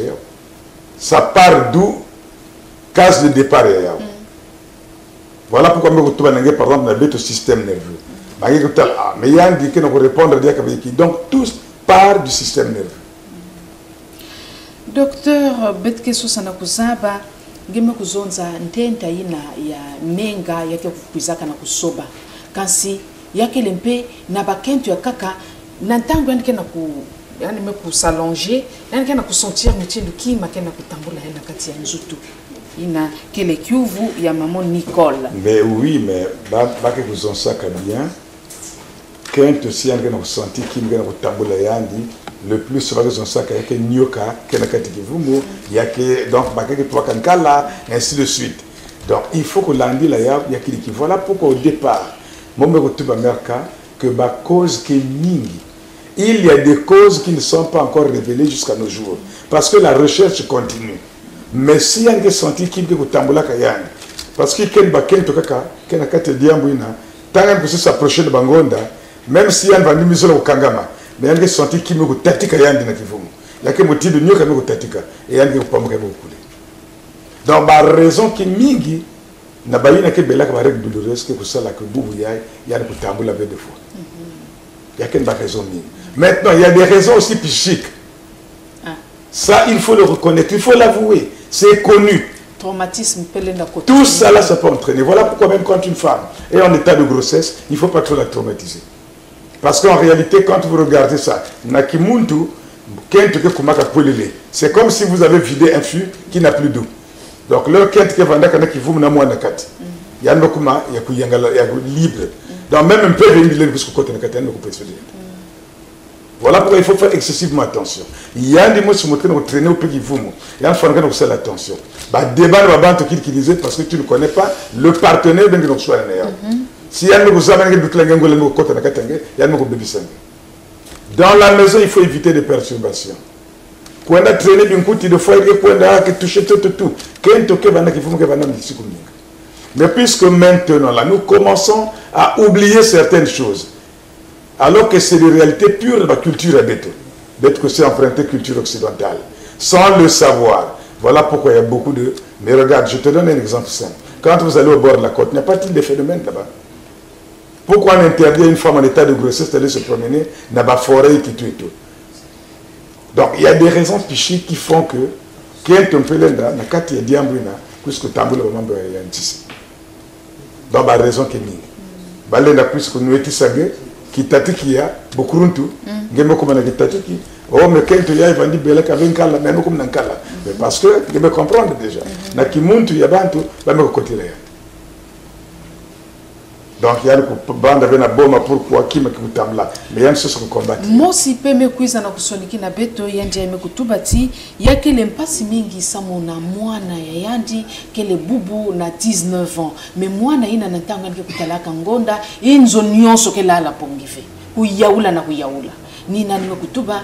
Speaker 9: Ça part d'où? Case de départ. Voilà pourquoi nous par exemple le système nerveux. Mais il y a un qui nous répondre donc part du système nerveux.
Speaker 2: Docteur betke susana kuzaba ngeme kuzonza ntenta ina ya menga yake kukwizaka na kusoba kansi yake lempe na bakentu ya kaka na ntango yandike na ku yani me kusalonge yandike na kusentir mutindo kima kena kutambula hela kati ya nzutu ina kele kiuvu ya maman Nicole.
Speaker 9: Mais oui, mais bake kuzonsaka bien quand aussi yandike na kusentir kima kena kutambula yandi le plus souvent que son sac yake nyoka kena kati kivumu yake donc bakake toi kankala ainsi de suite. Donc il faut que l'andi la yaki qui voilà pourquoi au départ moi me retrouve à merka que ba cause qui mingi il y a des causes qui ne sont pas encore révélées jusqu'à nos jours parce que la recherche continue. Mais si y a des senti qui que tambula kayani parce que ken ba ken to kaka kena kati diambu ina tanga que s'approcher de bangonda même si y a une mise au kangama mais il y a senti qui me tatika yandi na kivumu yake motibe nyoka me tatika et yandi kupamuka me kule. Donc la raison qui mingi na bayina ke belaka ba règle douloureuse que kusala que bubu yaay yana kutambula be de fois. Yake ba raison mingi. Maintenant il y a des raisons aussi psychiques. Ça il faut le reconnaître, il faut l'avouer, c'est connu.
Speaker 2: Traumatisme pelenda côté.
Speaker 9: Tout ça là ça peut entraîner. Voilà pourquoi même quand une femme est en état de grossesse, il faut pas trop la traumatiser. Parce qu'en réalité, quand vous regardez ça, c'est comme si vous avez vidé un fût qui n'a plus d'eau. Donc, le kent qui vanda kana qui vous n'a moins de kat. Il y a un document, il y a libre. Donc, même un peu de l'île, puisque côté de Katen, vous pouvez se dire. Voilà pourquoi il faut faire excessivement attention. Il y a des mots qui sont traîner au pays vous. Il y a un fond qui fait attention. Débat de la qui disait parce que tu ne connais pas le partenaire de notre choix. Si yann vous avez dans la maison, il faut éviter des perturbations. Quand on a traîné d'une côté de fois, quand on a touché tout. Mais puisque maintenant, là, nous commençons à oublier certaines choses, alors que c'est des réalités pures de la culture à béton, d'être que c'est emprunté culture occidentale, sans le savoir. Voilà pourquoi il y a beaucoup de... Mais regarde, je te donne un exemple simple. Quand vous allez au bord de la côte, il n'y a pas de phénomène là-bas. Pourquoi on interdit à une femme en état de grossesse d'aller se promener dans la forêt qui tue et tout. Donc il y a des raisons psychiques qui font que quand on peut l'aider, dans le cas de Diambrina, puisque Tamboula va m'envoyer un tissu. Donc la raison qui est mise. Balenda puisque nous étions sagués, qui tatikia, beaucoup de tout, nous comme on a dit tatiki. Oh mais quand il y a vendu belek avec un kala, mais nous comme un kala. Parce que je me comprendre déjà. Na qui monte il y a bantu, va me côté là. Donc il y a une bande avec une bombe pourquoi qui me coûte là. Mais il y a une chose qu'on combat.
Speaker 2: Moi si pe me kuiza na kusoniki na beto yanje me kutubati yake le mpasi mingi samona mwana ya yandi kele bubu na 19 ans. Mais mwana ina natanga nke kutalaka ngonda inzo nyonso kela la pongive. Kuyaula na kuyaula. Nina nimekutuba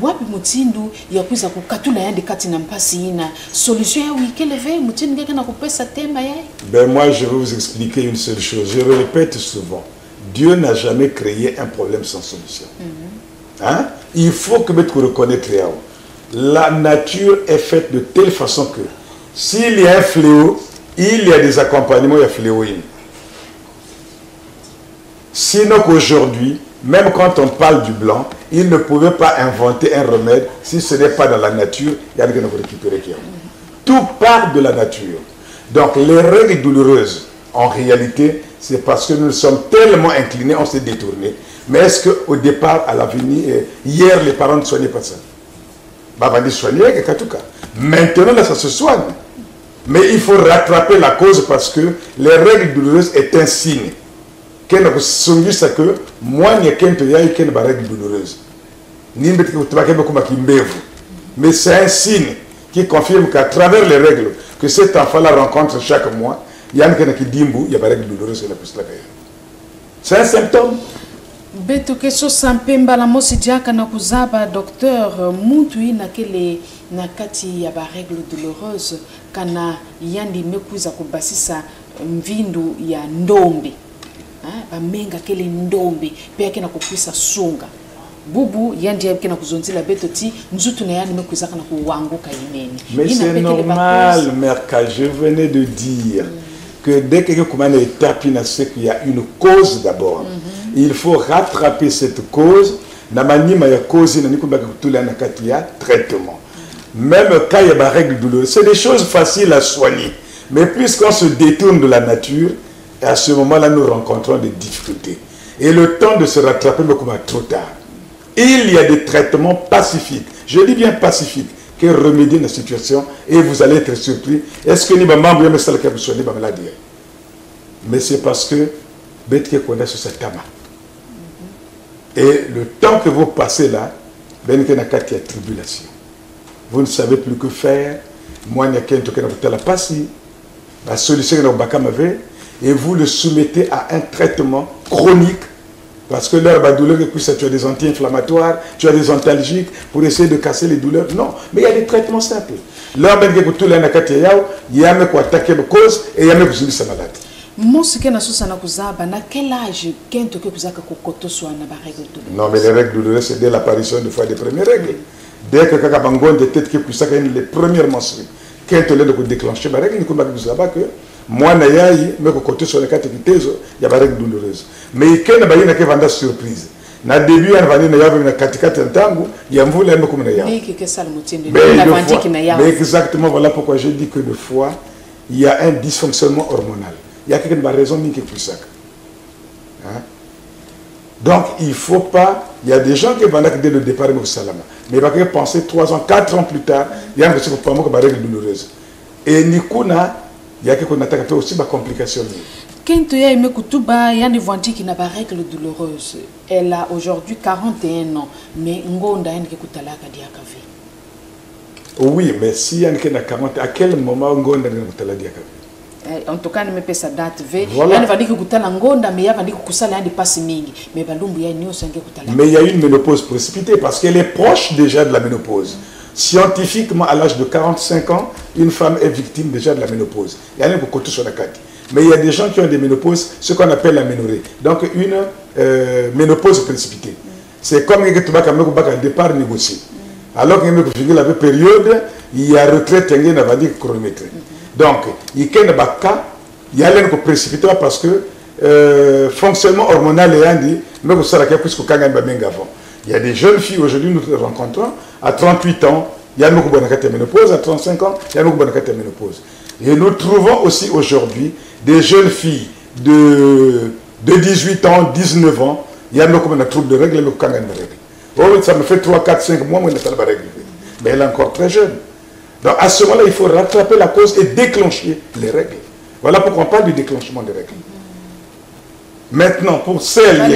Speaker 2: wapi mutindu ya kuiza kukatula yandi kati na mpasi ina solution ya wikele ve mutindu ngeke na kupesa temba ya.
Speaker 9: Ben moi je vais vous expliquer une seule chose, je le répète souvent. Dieu n'a jamais créé un problème sans solution. Hein? Il faut que vous reconnaîtriez. La nature est faite de telle façon que s'il y a un fléau, il y a des accompagnements, il y a fléau. Sinon qu'aujourd'hui, même quand on parle du blanc, il ne pouvait pas inventer un remède si ce n'est pas dans la nature. Il y a des gens qui récupérer. Tout part de la nature. Donc les règles douloureuses, en réalité, c'est parce que nous sommes tellement inclinés, on s'est détourné. Mais est-ce qu'au départ, à l'avenir, hier, les parents ne soignaient pas ça? Bah, ils soignaient, en tout cas. Maintenant, là, ça se soigne. Mais il faut rattraper la cause parce que les règles douloureuses est un signe. Que moi, il y a une règle douloureuse. Mais c'est un signe qui confirme qu'à travers les règles que cet enfant-là rencontre chaque mois, il y a une règle douloureuse. C'est un symptôme.
Speaker 2: Beto keso sampemba la mosi diaka na kuzaba docteur mutu na kele na kati ya ba règle douloureuse kana yandi mekuza kubasisa mvindu ya ndombe. Bamenga kele ndombe pe yake na kukwisa sunga bubu yandi yake na kuzonzila beto ti nzutu na yani mekuza kana kuwanguka yimeni.
Speaker 9: Mais c'est normal, Merka, je venais de dire que dès que quelqu'un a une étape, il y a une cause d'abord. Il faut rattraper cette cause na manima ya cause na niko baka kutula na kati ya traitement. Même quand il y a des règles douloureuses, c'est des choses faciles à soigner. Mais puisqu'on se détourne de la nature, à ce moment-là, nous rencontrons des difficultés. Et le temps de se rattraper me commence trop tard. Il y a des traitements pacifiques, je dis bien pacifiques, qui remédient la situation et vous allez être surpris. Est-ce que nous avons me ça vous soigner la maladie? Mais c'est parce que bête qui connaît sur cette tama. Et le temps que vous passez là, ben qu'il y a une tribulation. Vous ne savez plus que faire. Moi, il y a quelqu'un qui a la passie, la solution et vous le soumettez à un traitement chronique. Parce que l'herbe à douleur, tu as des anti-inflammatoires, tu as des antalgiques pour essayer de casser les douleurs. Non, mais il y a des traitements simples. L'herbe il y a un attaquer la cause et il y a un qui sa malade. Non, mais les règles douloureuses, c'est dès l'apparition des premières règles. Dès que quelqu'un a des têtes qui poussent les premières menstrues, quand tu as déclenché la règle, il y a que moi, je suis côté sur les quatre il y a des règles douloureuses. Mais quand il y a une surprise, au début, il y a une il y a mais exactement, voilà pourquoi je dis que des fois, il y a un dysfonctionnement hormonal. Il y a quelque raison qui est plus ça. Donc, il ne faut pas... Il y a des gens qui vont dès le départ au salama. Mais il va penser 3 ans, 4 ans plus tard, il y a un petit peu de règle douloureuse. Et Nikuna, il y a quelque chose aussi de complications.
Speaker 2: Quand tu as aimé Kutuba, il y a une ventie qui n'a pas règle douloureuse. Elle a aujourd'hui 41 ans. Mais Ngonda, il y a une Diakavi.
Speaker 9: Oui, mais si il y a une 40 à quel moment Ngonda a une Diakavi?
Speaker 2: En tout cas, je sa date V. Voilà. Mais
Speaker 9: il y a une ménopause précipitée parce qu'elle est proche déjà de la ménopause. Scientifiquement, à l'âge de 45 ans, une femme est victime déjà de la ménopause. Il y a un côté sur la carte. Mais il y a des gens qui ont des ménopauses, ce qu'on appelle la ménorrhée. Donc une ménopause précipitée. C'est comme que tu vas au départ négocié. Alors qu'il y a une période, il y a retraite, il y a une chronométrée. Donc, il y a un cas, il y a un précipité parce que fonctionnement hormonal est indi, mais vous savez plus que quand il y a des jeunes filles aujourd'hui, nous rencontrons, à 38 ans, il y a une ménopause, à 35 ans, il y a une ménopause. Et nous trouvons aussi aujourd'hui des jeunes filles de 18 ans, 19 ans, il y a un trouble de règles, ça me fait 3, 4, 5 mois, mais elle est encore très jeune. Donc à ce moment-là, il faut rattraper la cause et déclencher les règles. Voilà pourquoi on parle du déclenchement des règles. Maintenant, pour celles... Il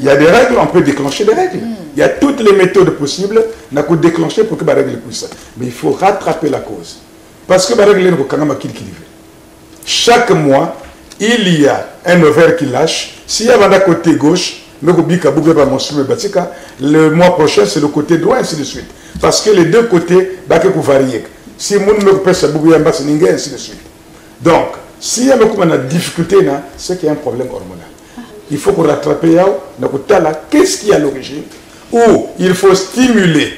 Speaker 9: y a des règles, on peut déclencher des règles. Il y a toutes les méthodes possibles qu'on déclencher pour que la règle puisse. Mais il faut rattraper la cause. Parce que la règle est quand même chaque mois, il y a un ovaire qui lâche. S'il y a un côté gauche, le mois prochain, c'est le côté droit, ainsi de suite. Parce que les deux côtés, vont varier. Si mon me pèse ainsi de suite. Donc, s'il y a une difficulté, c'est qu'il y a un problème hormonal. Il faut qu'on rattrape qu'est-ce qui est à l'origine, ou il faut stimuler,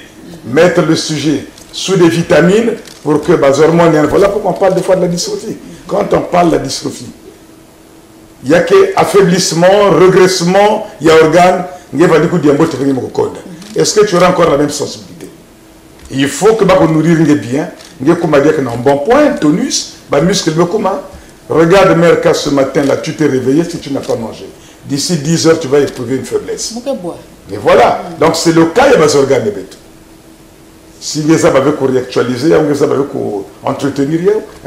Speaker 9: mettre le sujet sous des vitamines pour que les hormones. Voilà pourquoi on parle des fois de la dystrophie. Quand on parle de la dystrophie, il y a que affaiblissement, régressement, il y a organes, est-ce que tu auras encore la même sensibilité? Il faut que nous nourrir bien, nous avons un bon point, tonus, muscle, regarde Merka ce matin, là, tu t'es réveillé si tu n'as pas mangé. D'ici 10 heures, tu vas éprouver une faiblesse. Mais voilà, donc c'est le cas, il y a des organes. Si les hommes avaient réactualisé, les hommes avaient entretenir,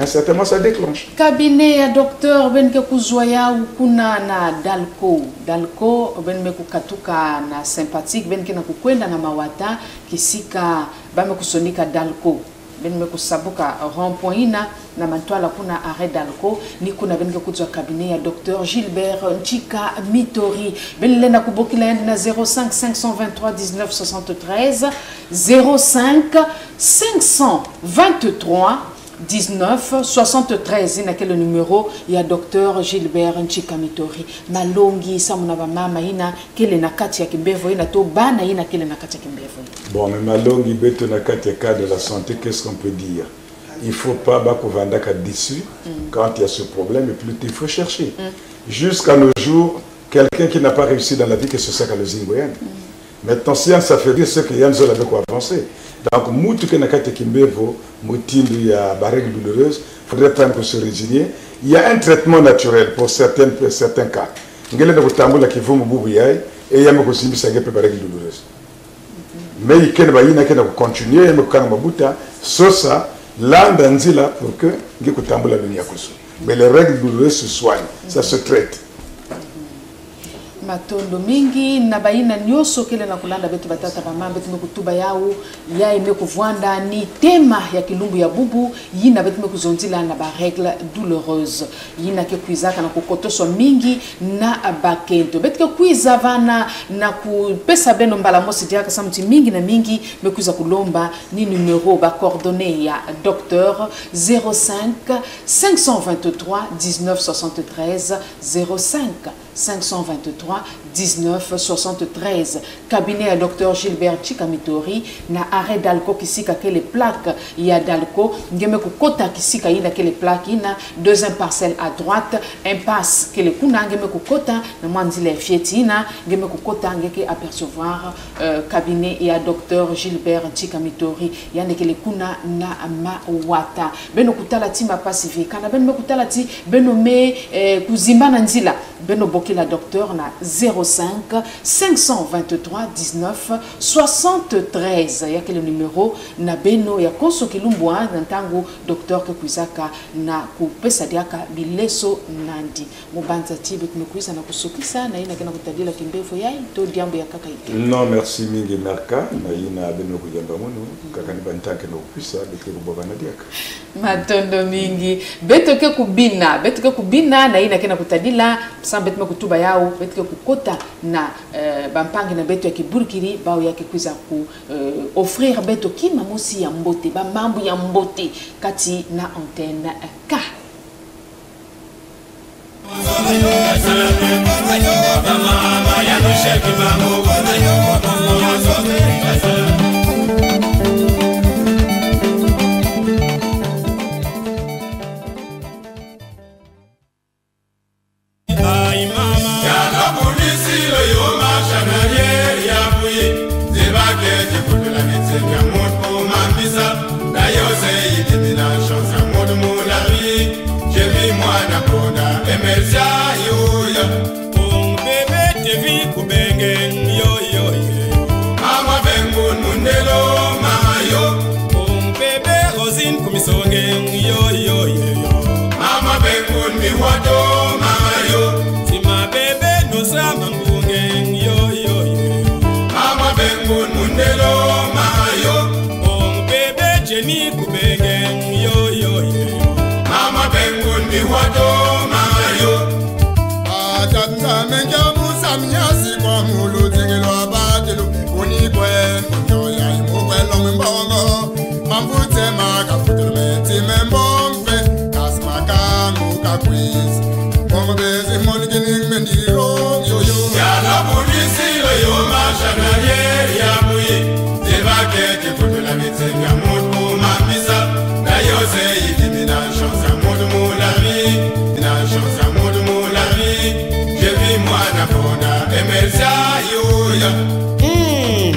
Speaker 9: certainement ça déclenche.
Speaker 2: Cabinet à docteur Benke Kuzoya ou kuna na Dalco. Dalco, Benmeku Katuka na sympathique, Benke na kukwenda na mawata, kisika, Bameku Sonika Dalco. Benmeku Sabuka rond-point na mantwala kuna arrêt Dalco, ni kuna Benke Kuzoya cabinet à docteur Gilbert Nchika Mitori. Benlena Kubokila na 05 523 19 73 05 523 19 73 ina quel numéro il y a docteur Gilbert Nchika Mitori malongi samuna ba mama ina kele na kati ya kimbevo ina to bana ina kele na kati ya kimbevo.
Speaker 9: Bon, mais malongi beto na kati ya cas de la santé, qu'est-ce qu'on peut dire? Il faut pas bakuvanda ka dessus quand il y a ce problème et plus il faut chercher. Jusqu'à nos jours, quelqu'un qui n'a pas réussi dans la vie, que ce soit le Zimboyan. Maintenant, science, ça fait dire ce que Yann Zol avait quoi avancer. Donc, moutou que nakate kimbevo, moutimbu, il y a des règles douloureuses, il faudrait prendre pour se résigner. Il y a un traitement naturel pour certains cas. Il y a des gens qui vont et il y a des gens qui vont des règles douloureuses. Mais il y a des gens qui continuer, il y a des gens qui ça, là, là, pour que les gens mais les règles douloureuses se soignent, ça se traite.
Speaker 2: Matondo mingi na baina nyoso kile na kulanda betu batata mama betu mekutuba yao ya imekuvwanda ni tema ya kilumbu ya bubu yina betu mekuzonzila na ba règle douloureuse yina ke kuizaka na kukotoso mingi na bakento betu ke kuiza vana na kupesa beno mbala mosi diaka samti mingi na mingi mekuza kulomba ni numéro ba coordonnées ya docteur 05 523 1973 05 523 1973 cabinet à docteur Gilbert Chikamitori na arrêt d'alco kisika kele plaque ya d'alco ngeme ko kota kisika ina kele plaque ina deuxième parcelle à droite impasse kele kuna ngeme ko kota na mwanzile fietina ngeme ko kota ngeke apercevoir cabinet ya docteur Gilbert Chikamitori yane kele kuna na mawata beno kutala tima pacifique kana beno kutala ti beno me kuzimba na nzila beno bokila docteur na 05 523 19 73 ya kile numéro na beno ya konso kilumbwa na ntango docteur ke kuizaka na kupesa diaka bileso nandi mubanza tibe kumekuisa na kusukisa na ina kena kutadila kimbefu yai to diambo ya kaka ite.
Speaker 9: Non merci mingi merka na ina beno kujamba mono kaka ni bantake no kupisa bete kubobana diaka
Speaker 2: matondo mingi beto ke kubina na ina kena kutadila sambe kutuba yao beto ke kukota na bampangi na beto ya kiburkiri bao yake kuiza ku offrir beto kima musi ya mbote ba mambu ya mbote kati na antenne K.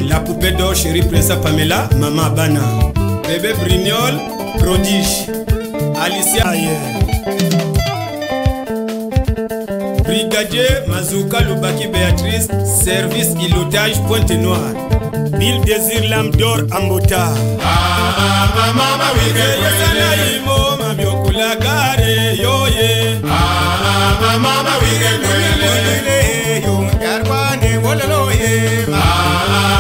Speaker 10: La poupée d'or chérie Princesse Pamela, Maman Bana, bébé Brignol, prodige, Alicia Brigadier Mazouka Loubaki Béatrice, service îlotage Pointe-Noire, Bill Désir Lam d'or Ambota.
Speaker 7: Mama wige
Speaker 10: Mabiokula gare yoye.
Speaker 7: Mama wige
Speaker 10: Karwane wololoye.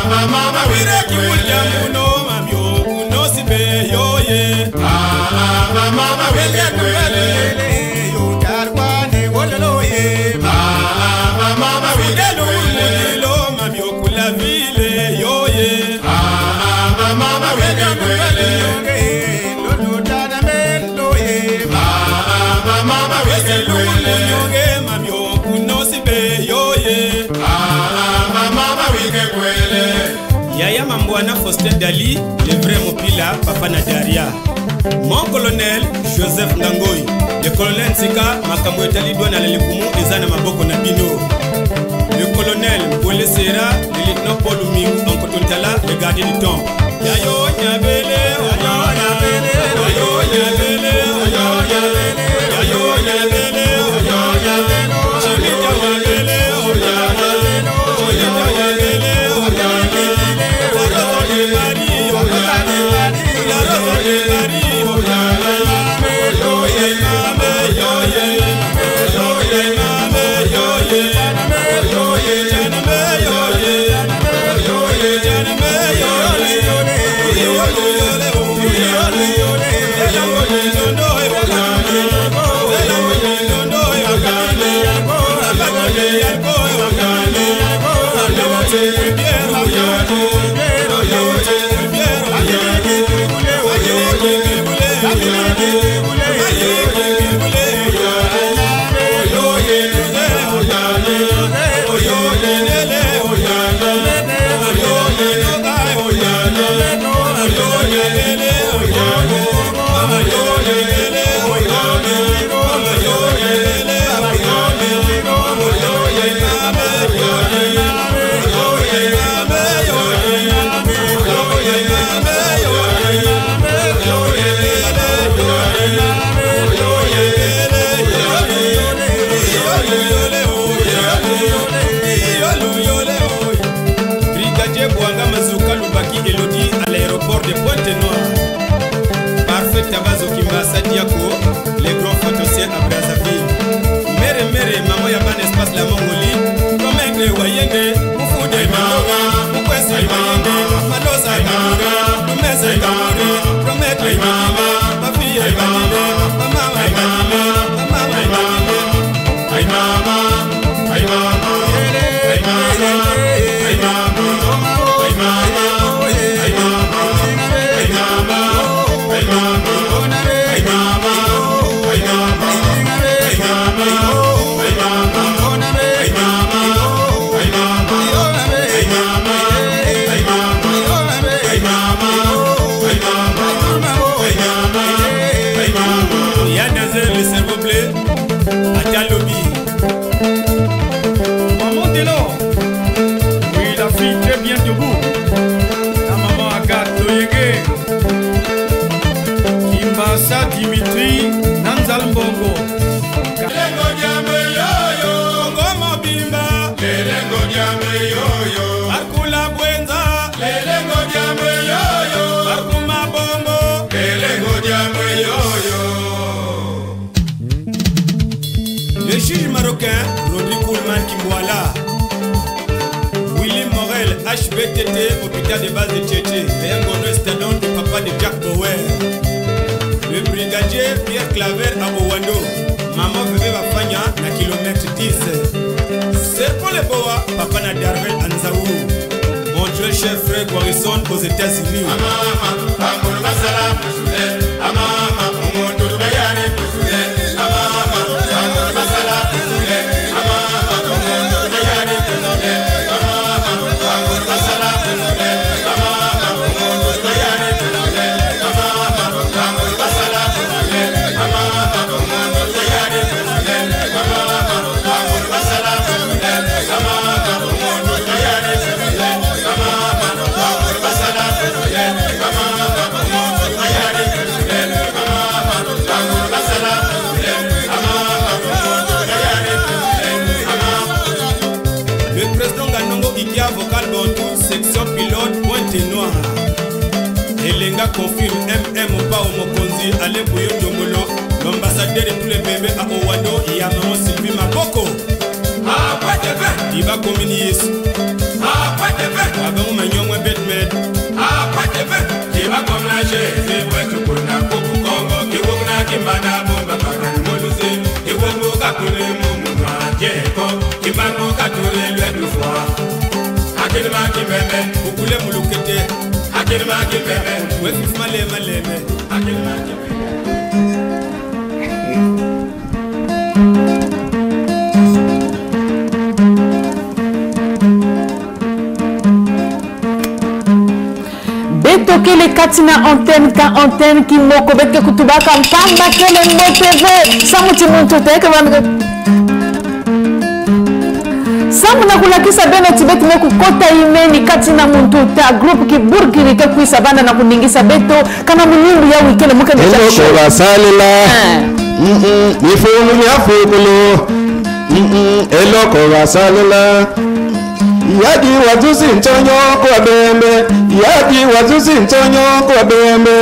Speaker 7: Mama wige
Speaker 10: Kimujamuno mabiokuno sibe yoye.
Speaker 7: Mama wige
Speaker 10: Karwane wololoye.
Speaker 7: Mama wige
Speaker 10: Lo mabiokula vile yoye.
Speaker 7: Mama wige
Speaker 10: Lolo dada melo ye.
Speaker 7: Mama wige
Speaker 10: Yoge mabiokuno sibe yoye.
Speaker 7: Mama wige
Speaker 10: Yaya Mambouana Faustin Dali, le vrai Mopila, Papa Nadaria. Mon colonel Joseph Ngangoy, le colonel Nsika Makamwetali Douane Alelekumu Ezana Maboko Nabino. Le colonel Mpole Sera, le lieutenant Paul Oumi. gardien du temple. Yayo Nyabele, Yayo Nyabele, Yayo Nyabele, Yayo Nyabele, Yayo Nyabele, Yayo Nyabele, Chimita Nyabele, Yayo Nyabele, Chimita Nyabele, Yayo Nyabele, Yarozo de Mari, Yayo Nyabele, Yarozo de Mari, Yayo Nyabele, Yoye Mame, Yoye Mame, Yoye Mame, Yoye Mame, Yoye Janame, Yoye Janame, Yoye Janame, Yoye les grands photociens à Brazzaville. Mere, maman y'a pas d'espace la Mongolie. Comme un clé wayenge, moufou de mama, moufouessi wayenge, malosa mama, moumesa mama, promettre mama, ma fille est mama, mama est mama, mama est mama, ay mama, ay mama, ay mama, ay mama, ay mama, ay mama, ay mama, ay mama. S'il vous plaît, à Dialobi.
Speaker 11: Maman Delo, oui, la fille très bien debout. La maman Agathe Loyege, Kimbasa Dimitri, Nanzal Mbongo.
Speaker 7: Lelengo Diame Yoyo,
Speaker 10: Ngomo Bimba,
Speaker 7: Lelengo Diame Yoyo,
Speaker 10: Akula Bwenza,
Speaker 7: Lelengo Diame Yoyo,
Speaker 10: Akuma Bongo,
Speaker 7: Lelengo Diame Yoyo.
Speaker 10: Le juge marocain, Rodrigue Koulman Kimwala, Willy Morel, HBTT, hôpital de base de Tchétché, Léangono Stadon, le papa de Jack Bauer, le brigadier Pierre Claver à Owando, maman bébé Bafanya, na kilomètre 10, c'est pour les Boa, papa na Darvel Anzaou, mon très cher frère Guarison aux États-Unis. Vocal Bantou, section pilote, Pointe-Noire. Elenga confirme MM ou pas au Mokonzi, Alain Bouyo Dongolo, l'ambassadeur de tous les bébés à Owado et à maman Sylvie Maboko.
Speaker 7: Ah, quoi de fait?
Speaker 10: Il va communier.
Speaker 7: Ah, quoi de fait?
Speaker 10: Avant on m'a dit un bête-med.
Speaker 7: Ah, quoi de fait? Il va comme la chaise, il va être pour la Coco Congo, il va na Kimbana, Bomba, Bagan, Molusé, il va nous capturer mon mouvement, Diego, il va nous capturer le deux fois. Akilma Kimbebe,
Speaker 10: vous voulez me l'occuper?
Speaker 7: Akilma Kimbebe,
Speaker 10: ouais, vous m'allez,
Speaker 7: Akilma Kimbebe.
Speaker 2: Betoke les katina antenne ka antenne ki moko bete kutubaka mpamba kele mo TV samuti muntu teke Sambu na kulakisa beno tibeti me kukota imeni kati na muntu ta group ki burgiri ke kuisa banda na kuningisa beto kana munyimbu ya wikele muke ni chasho.
Speaker 3: Elo kwa salila. Mifumu ya fukulo. Elo kwa salila. Yadi wazusi ntonyo kwa bembe. Yadi wazusi ntonyo kwa bembe.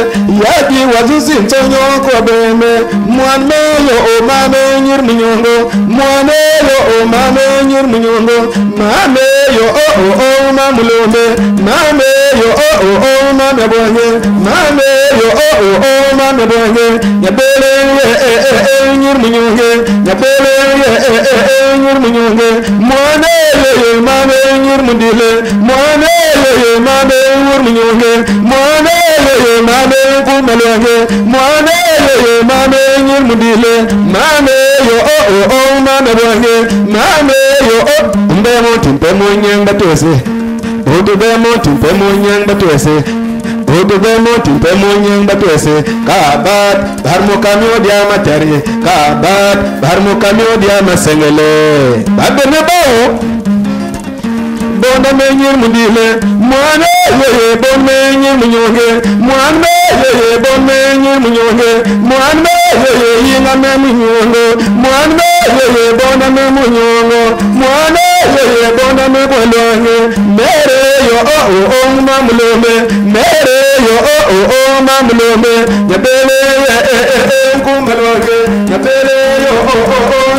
Speaker 3: Yadi wazusi ntonyo kwa bembe. Mwane yo o mame nyir munyongo. Mwane yo o mame nyir munyongo. Mame yo o mamulombe. Mame yo o mame bonye. Mame yo o mame bonye. Nyabele nyir munyonge. Nyabele nyir munyonge. Mwane yo mame nyir mundile. Mwane yo mame nyir munyonge. Mwane yo mame kumalonge. Mwane yo mame nyir mundile. Mame yo mame bonye. Mame yo mbemo timpemo nyanga tose. Odo bemo timpemo nyanga tose. Odo bemo timpemo nyanga tose. Kabat barmo kamyo dia matari. Kabat barmo kamyo dia masengele. Babene bao. Bonda menyir mundile. Mwane ye bon menyir munyonge. Mwane ye bon menyir munyonge. Mwane ye yinga me munyongo. Mwane ye bonda me munyongo. Mwane ye bonda me bolonge. Mere yo mamulome. Mere yo mamulome. Nyabele kumalonge. Nyabele yo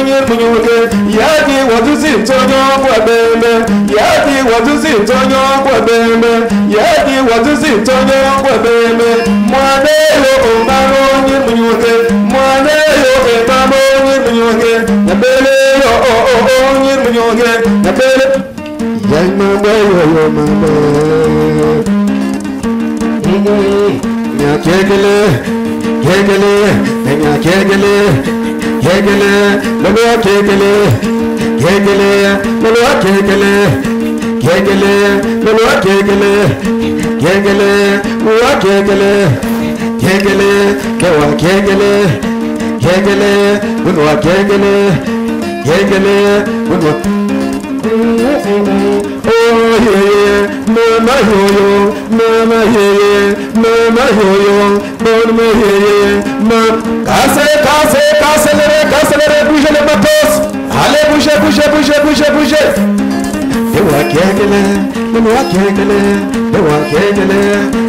Speaker 3: nyir munyonge. Yadi wazuzi tonyo kwa bembe. Yadi wazuzi tonyo kwa bembe. Yadi wazuzi tonyo kwa bembe. Mwane yo mamo nyir munyonge. Mwane yo mamo nyir munyonge. Nyabele yo nyir munyonge. Nyabele yay mama yo mama. Nya kegele kegele nya kegele kegele logo kegele kegele logo kegele kegele logo kegele kegele wa kegele kegele kewa kegele kegele wa kegele kegele wa oh yeah mama yo mama yeah mama yo bon me yeah mam casse bouge les matos allez bouge Dewa kegele dewa kegele dewa kegele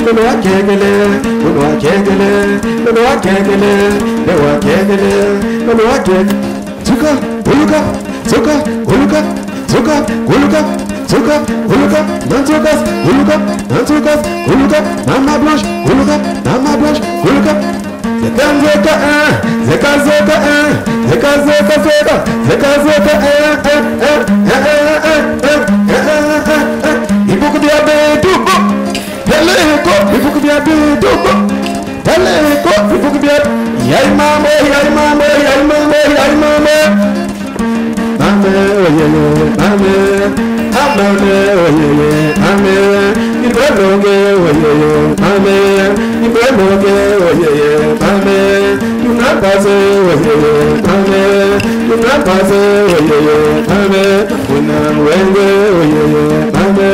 Speaker 3: dewa kegele dewa kegele dewa kegele dewa kegele dewa kegele zuka guluka zuka guluka zuka guluka zuka guluka nanzukas guluka nanzukas guluka mama blanche guluka guluka zeka ibuku diabetes tubo teleko ibuku diabetes tubo teleko ibuku diabetes yay mama mame oyeye mame ibaloge oyeye mame ibaloge oyeye mame tunapase oyeye mame tunapase oyeye mame unangwende oyeye mame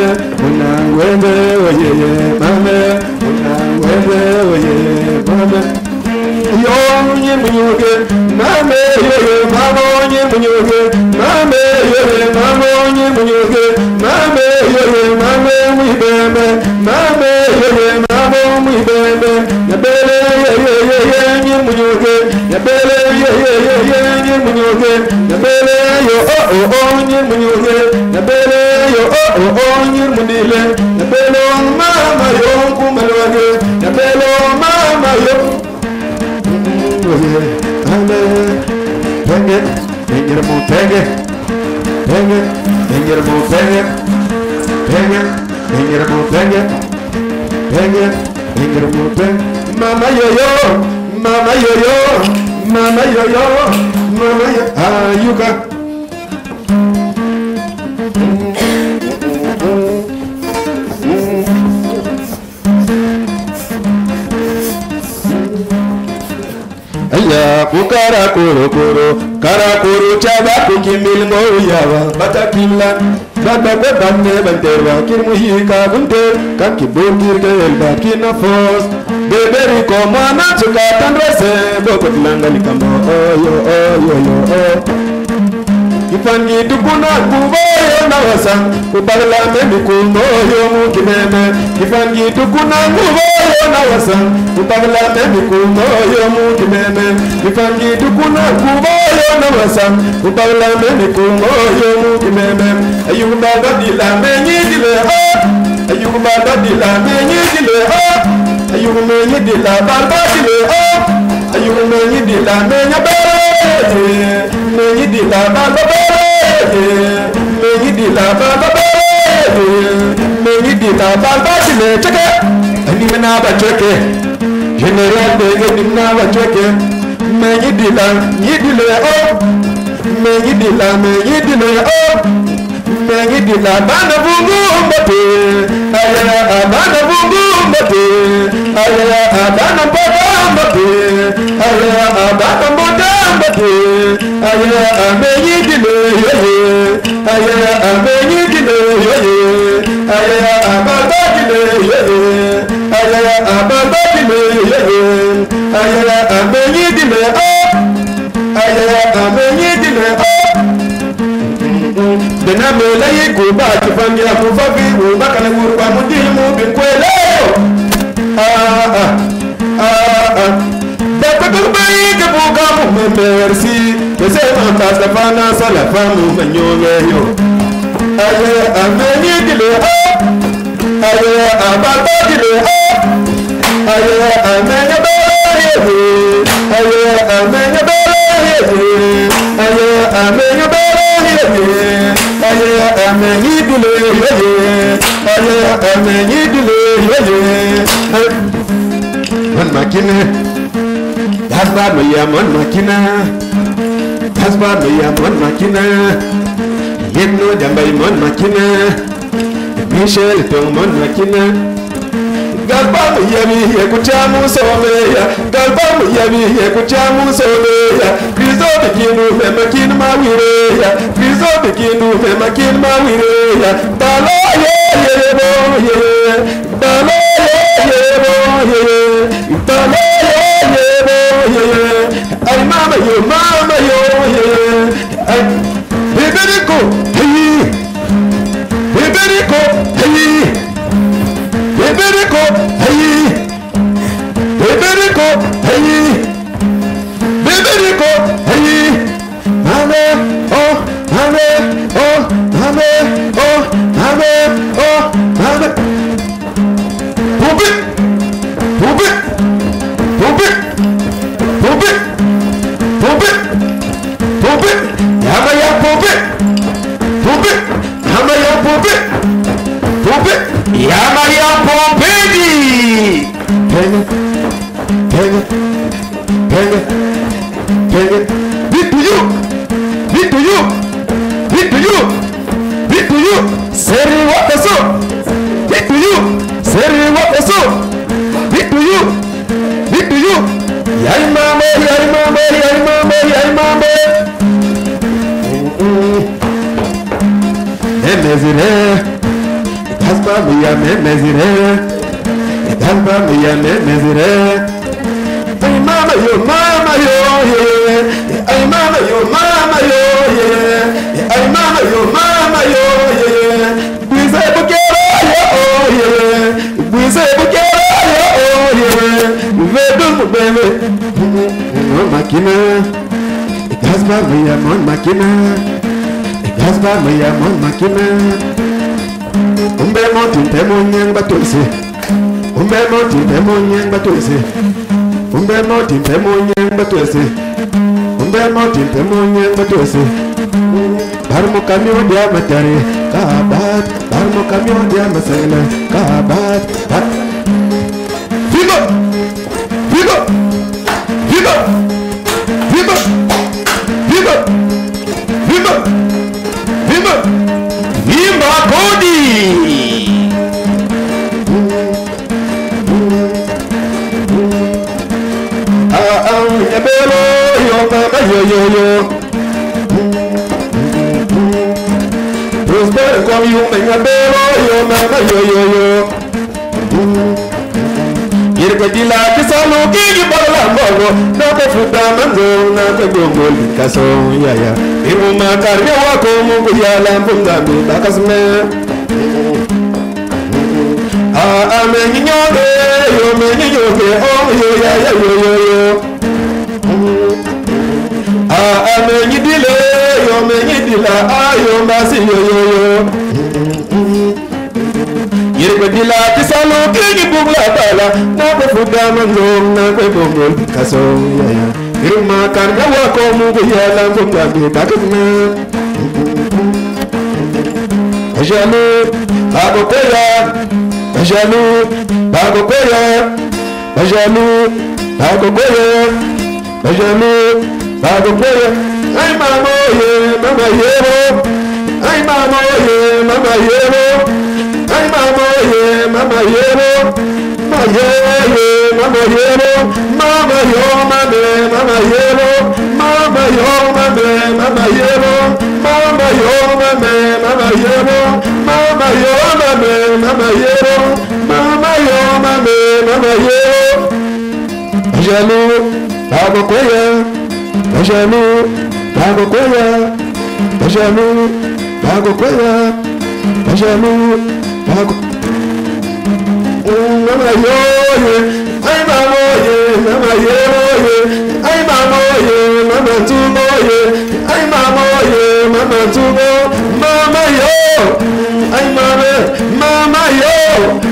Speaker 3: unangwende oyeye mame unangwende oyeye mame yonye munyuge mame yeye mabonye munyuge mame yeye mabonye munyuge mame yeye mame muibembe mame yeye mabo muibembe yabele yeye munyuge yabele yeye munyuge yabele yo onye munyuge yabele yo onye munile yabele mama yo kumalwage yabele mama yo Mama yo-yo, mama yo-yo, mama yo-yo, mama yo-yo, ayuka. ya kukara koro koro kara koro chaba kukimil ngoyawa batakimla baba bane banterwa kimuhika bunte kakibukir kelba kinafos beberi komana chukatandrese bokotlanga likambo oyo oyo oyo Ifangi dukuna kuboyo na wasan kubagla memi kumoyo mukimeme Ifangi dukuna kuboyo na wasan kubagla memi kumoyo mukimeme Ifangi dukuna kuboyo na wasan kubagla memi kumoyo mukimeme Ayuba dadila menyi dile ha Ayuba dadila menyi dile ha Ayuba menyi dila barba dile ha Ayuba menyi dila menya bere Menyi dila barba Menyi dila barba Menyi dila barba dile cheke Ani mena ba cheke General de dimna ba cheke Menyi dila oh Menyi dila oh Menyi dila bana bungu mbate Ayaya abana bungu mbate Ayaya abana boda mbate Ayaya abana boda mbate Ayaya amenyi dile Ayaya amenyi dile Ayaya ababa dile Ayaya ababa dile Ayaya amenyi dile Ayaya amenyi dile Dena mela yiku ba kifangira kufafi Ubakana kurupa mudimu binkwele Dakutubai kabuka mu merci Kese mantas da fana sala famu manyowe yo Aye amenyi dile Aye ababa dile Aye amenyi bere Aye amenyi bere Aye amenyi bere Aye amenyi dile Aye amenyi dile Man makine Hasba maya man makina Hasba maya man makina Yegno jambay man makina Michel tong man makina Galba maya mi yekuchamu someya Galba maya mi yekuchamu someya Krizo bekinu me makin mawireya Krizo bekinu me makin mawireya Balo ye bo ye Balo ye bo ye Balo ay mama yo ay beberico hey beberico hey beberico hey beberico hey beberico hey mame oh mame oh mame oh mame oh mame Bube Yama ya Bube Yama ya Bube Penge Beat to you Seri what the so Beat to you Seri what the so Beat to you Yai mama Memezire Hasba miya memezire Hasba miya memezire Ay mama yo Ay mama yo Ay mama yo Buize bukera yo Buize bukera yo Vedul mubeme Mon makina Hasba miya mon makina Hasba miya mon makina Umbe moti temonyang batulse Umbe moti temonyang batulse Umbe moti temonyang batulse Umbe moti temonyang batulse Barmo kamyo dia matare kabat Barmo kamyo dia masela kabat Viva Viva Viva Viva Viva Viva Viva Viva Cody Ebelo yo yo. Prosper comme you menga bero yo mama yo yo yo. Yerga dila kisalo kigi bala mogo na ko futa manzo na ko gongol kaso ya ya. Ibu makar ya wako mungu ya lampunda mi bakasme. Amenyi nyoge yo menyi nyoge oh yo ya ya yo yo yo. Amenyi dile yo menyi dila ayo mbasi yo yo yo. Yerga dila kisalo kigi bugla bala na ko fuda manzo na ko gongol kaso ya ya. Irma karga wako mungu ya lampunda mi bakasme. Jaloux agokoya jaloux agokoya jaloux agokoya jaloux agokoya ay mama ye mama yero ay mama ye mama yero ay mama ye mama yero mama ye mama yero mama yo mama mama yero mama yo mama mama yero mama yo mama mama yero mama yo mama mama yero mama yo mama mama yero jaloux agokoya jaloux agokoya jaloux agokoya jaloux mama yo ay mama ye mama yero ay mama ye mama tumo ye ay mama ye mama tumo mama yo ay mama mama yo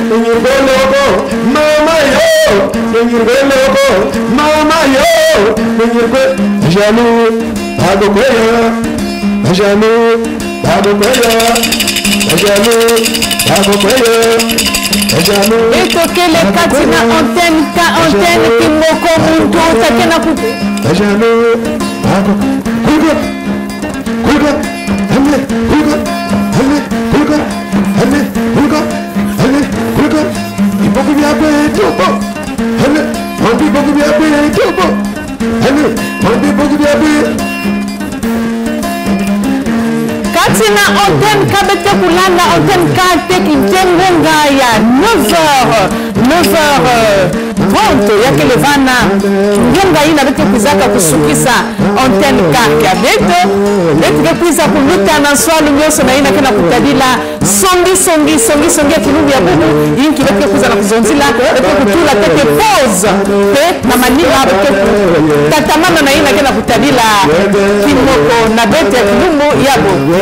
Speaker 3: nyurgo logo mama yo nyurgo logo mama yo nyurgo jaloux agokoya jaloux agokoya jaloux agokoya
Speaker 2: et toquer les katina antenne ka antenne qui moko muntu takena kupe
Speaker 3: jaloux agokoya kuga ame kuga ame kuga ame kuga ame kuga iboku biabe tobo ame mambi boku biabe tobo ame mambi boku biabe
Speaker 2: katina antenne kabete kulanda antenne kate kinjengunga ya 9h30 yake levana ngenga ina bete kuzaka kusukisa antenne kake abeto bete kuiza kuluta na swali nyoso na ina kena kutadila songi kinubi ya bubu yinki bete kuza na kuzonzila bete kutula tete pause pe na manila bete tatamana na ina kena kutadila kimoko na bete kinumu ya bubu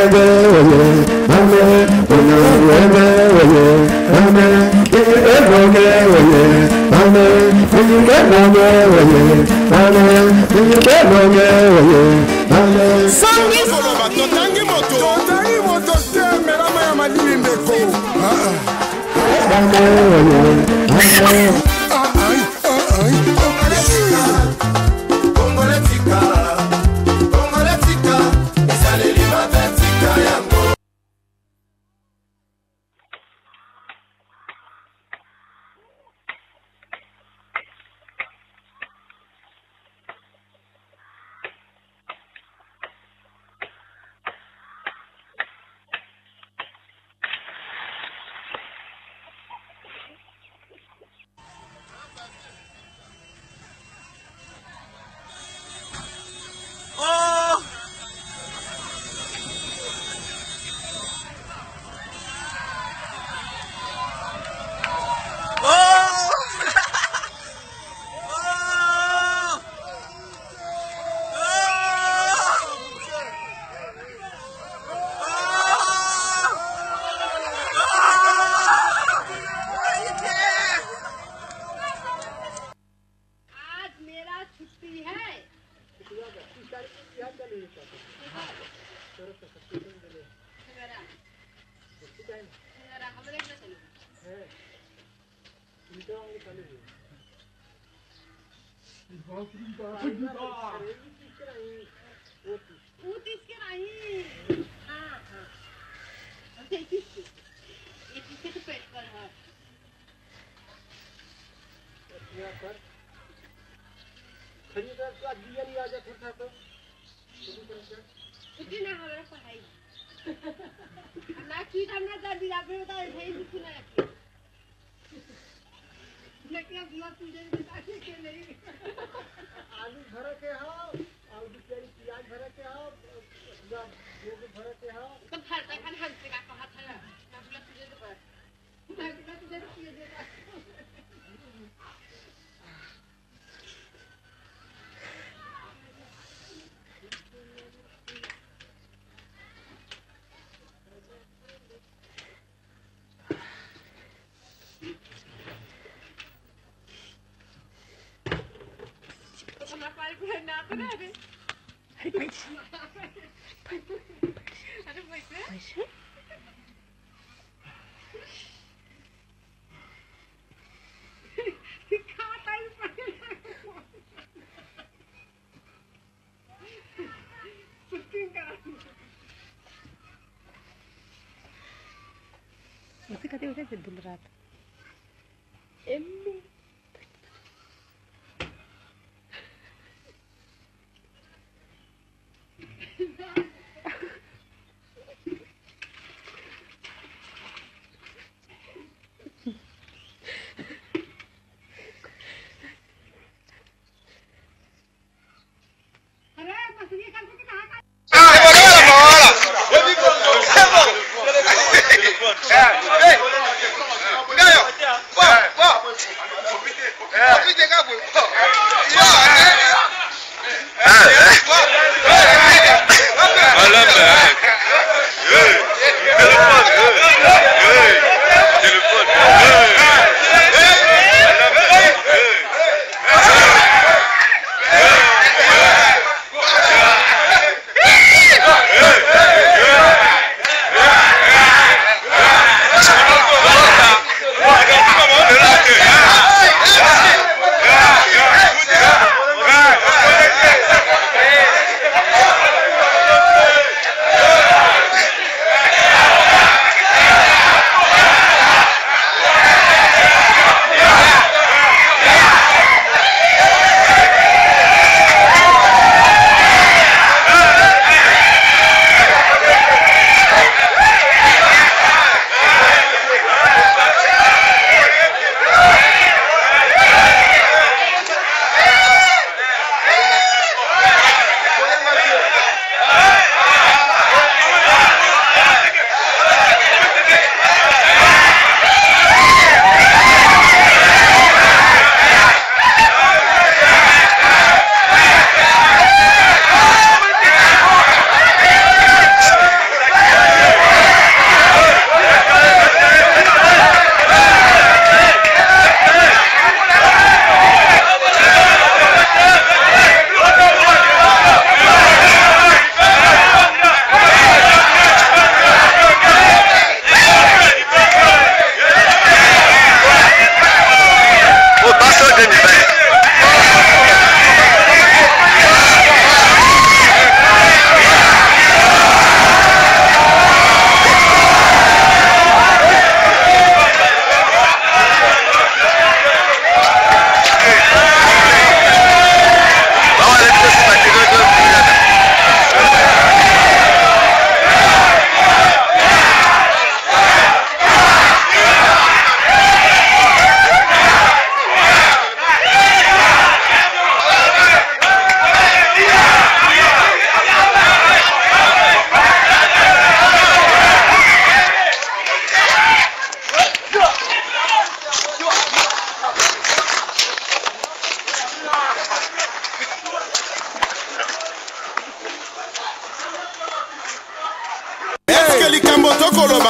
Speaker 12: Cadê o resto do rato?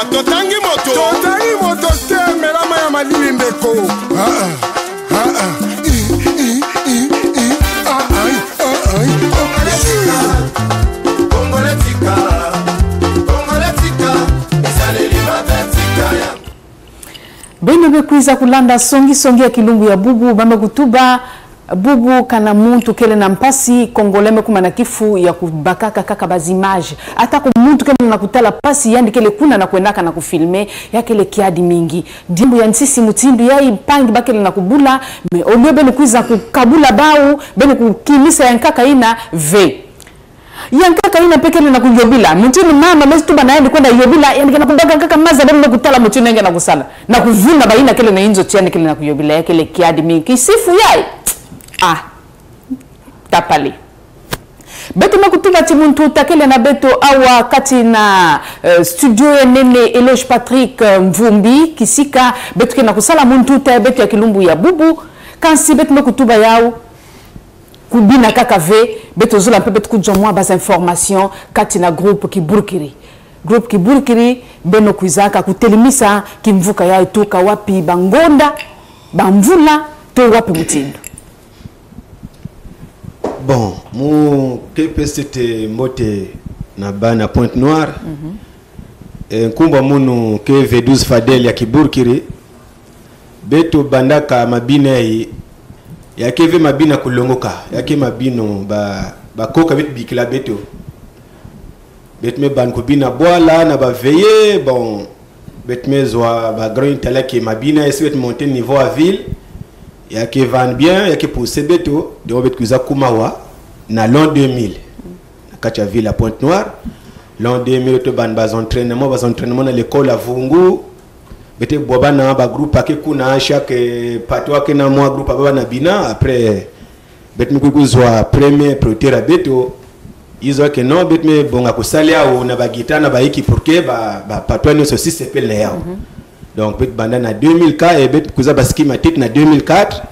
Speaker 10: Totangi moto te melama ya malili ndeko.
Speaker 2: Beno bekuiza kulanda songi ya kilungu ya bugu bamba kutuba bugu kana muntu kele na mpasi kongoleme kuma na kifu ya kubakaka kaka bazimage ata ku muntu kele na kutala pasi yandi kele kuna na kuendaka na kufilme ya kele kiadi mingi dimbu ya nsisi mutindu ya ipangi bakele na kubula me olio beno kuiza kukabula bau beno kukimisa ya nkaka ina ve yankaka ina pekele na kuyobila mutini mama mesi tuba naende kwenda yobila yani kana kudaka kaka maza bado kutala mutini nenge na kusala na kuvuna baina kele na inzo tiani kele na kuyobila yake le kiadi mingi sifu yai tapali beto makutuba timuntu takele na beto awa kati na studio nene Eloge Patrick Mvumbi kisika beto kena kusala muntu ta beto ya kilumbu ya bubu kansi beto makutuba yao kubina kaka ve beto zola mpe beto kujomwa bas information kati na groupe Kiburkiri beno kuizaka kutelimisa kimvuka ya ituka wapi bangonda bamvula to wapi mutindo.
Speaker 3: Bon, mon c'était mbote na bana Pointe Noire. Nkumba munu ke V12 Fadel ya Kiburkiri beto bandaka mabina yi yake ve mabina kulongoka yake mabino ba koka bit bikila beto betme ban ko bina boala na ba veiller bon betme zwa ba grand talaki mabina essayer monter niveau à ville yake van bien yake pousser beto de bet kuza kumawa na l'an 2000 na kacha ville à Pointe Noire l'an 2000 to ban bas entraînement na l'école à Vungu bete boba na ba groupe ake kuna chaque patwa ke na moi groupe aba na bina après betme kuzwa premier protéra beto izo ke non betme bonga kusalia ou na ba guitare na ba équipe pour que ba patwa ni aussi s'appelle les yao donc bet banda na 2004 et bet kuza ba schematique na 2004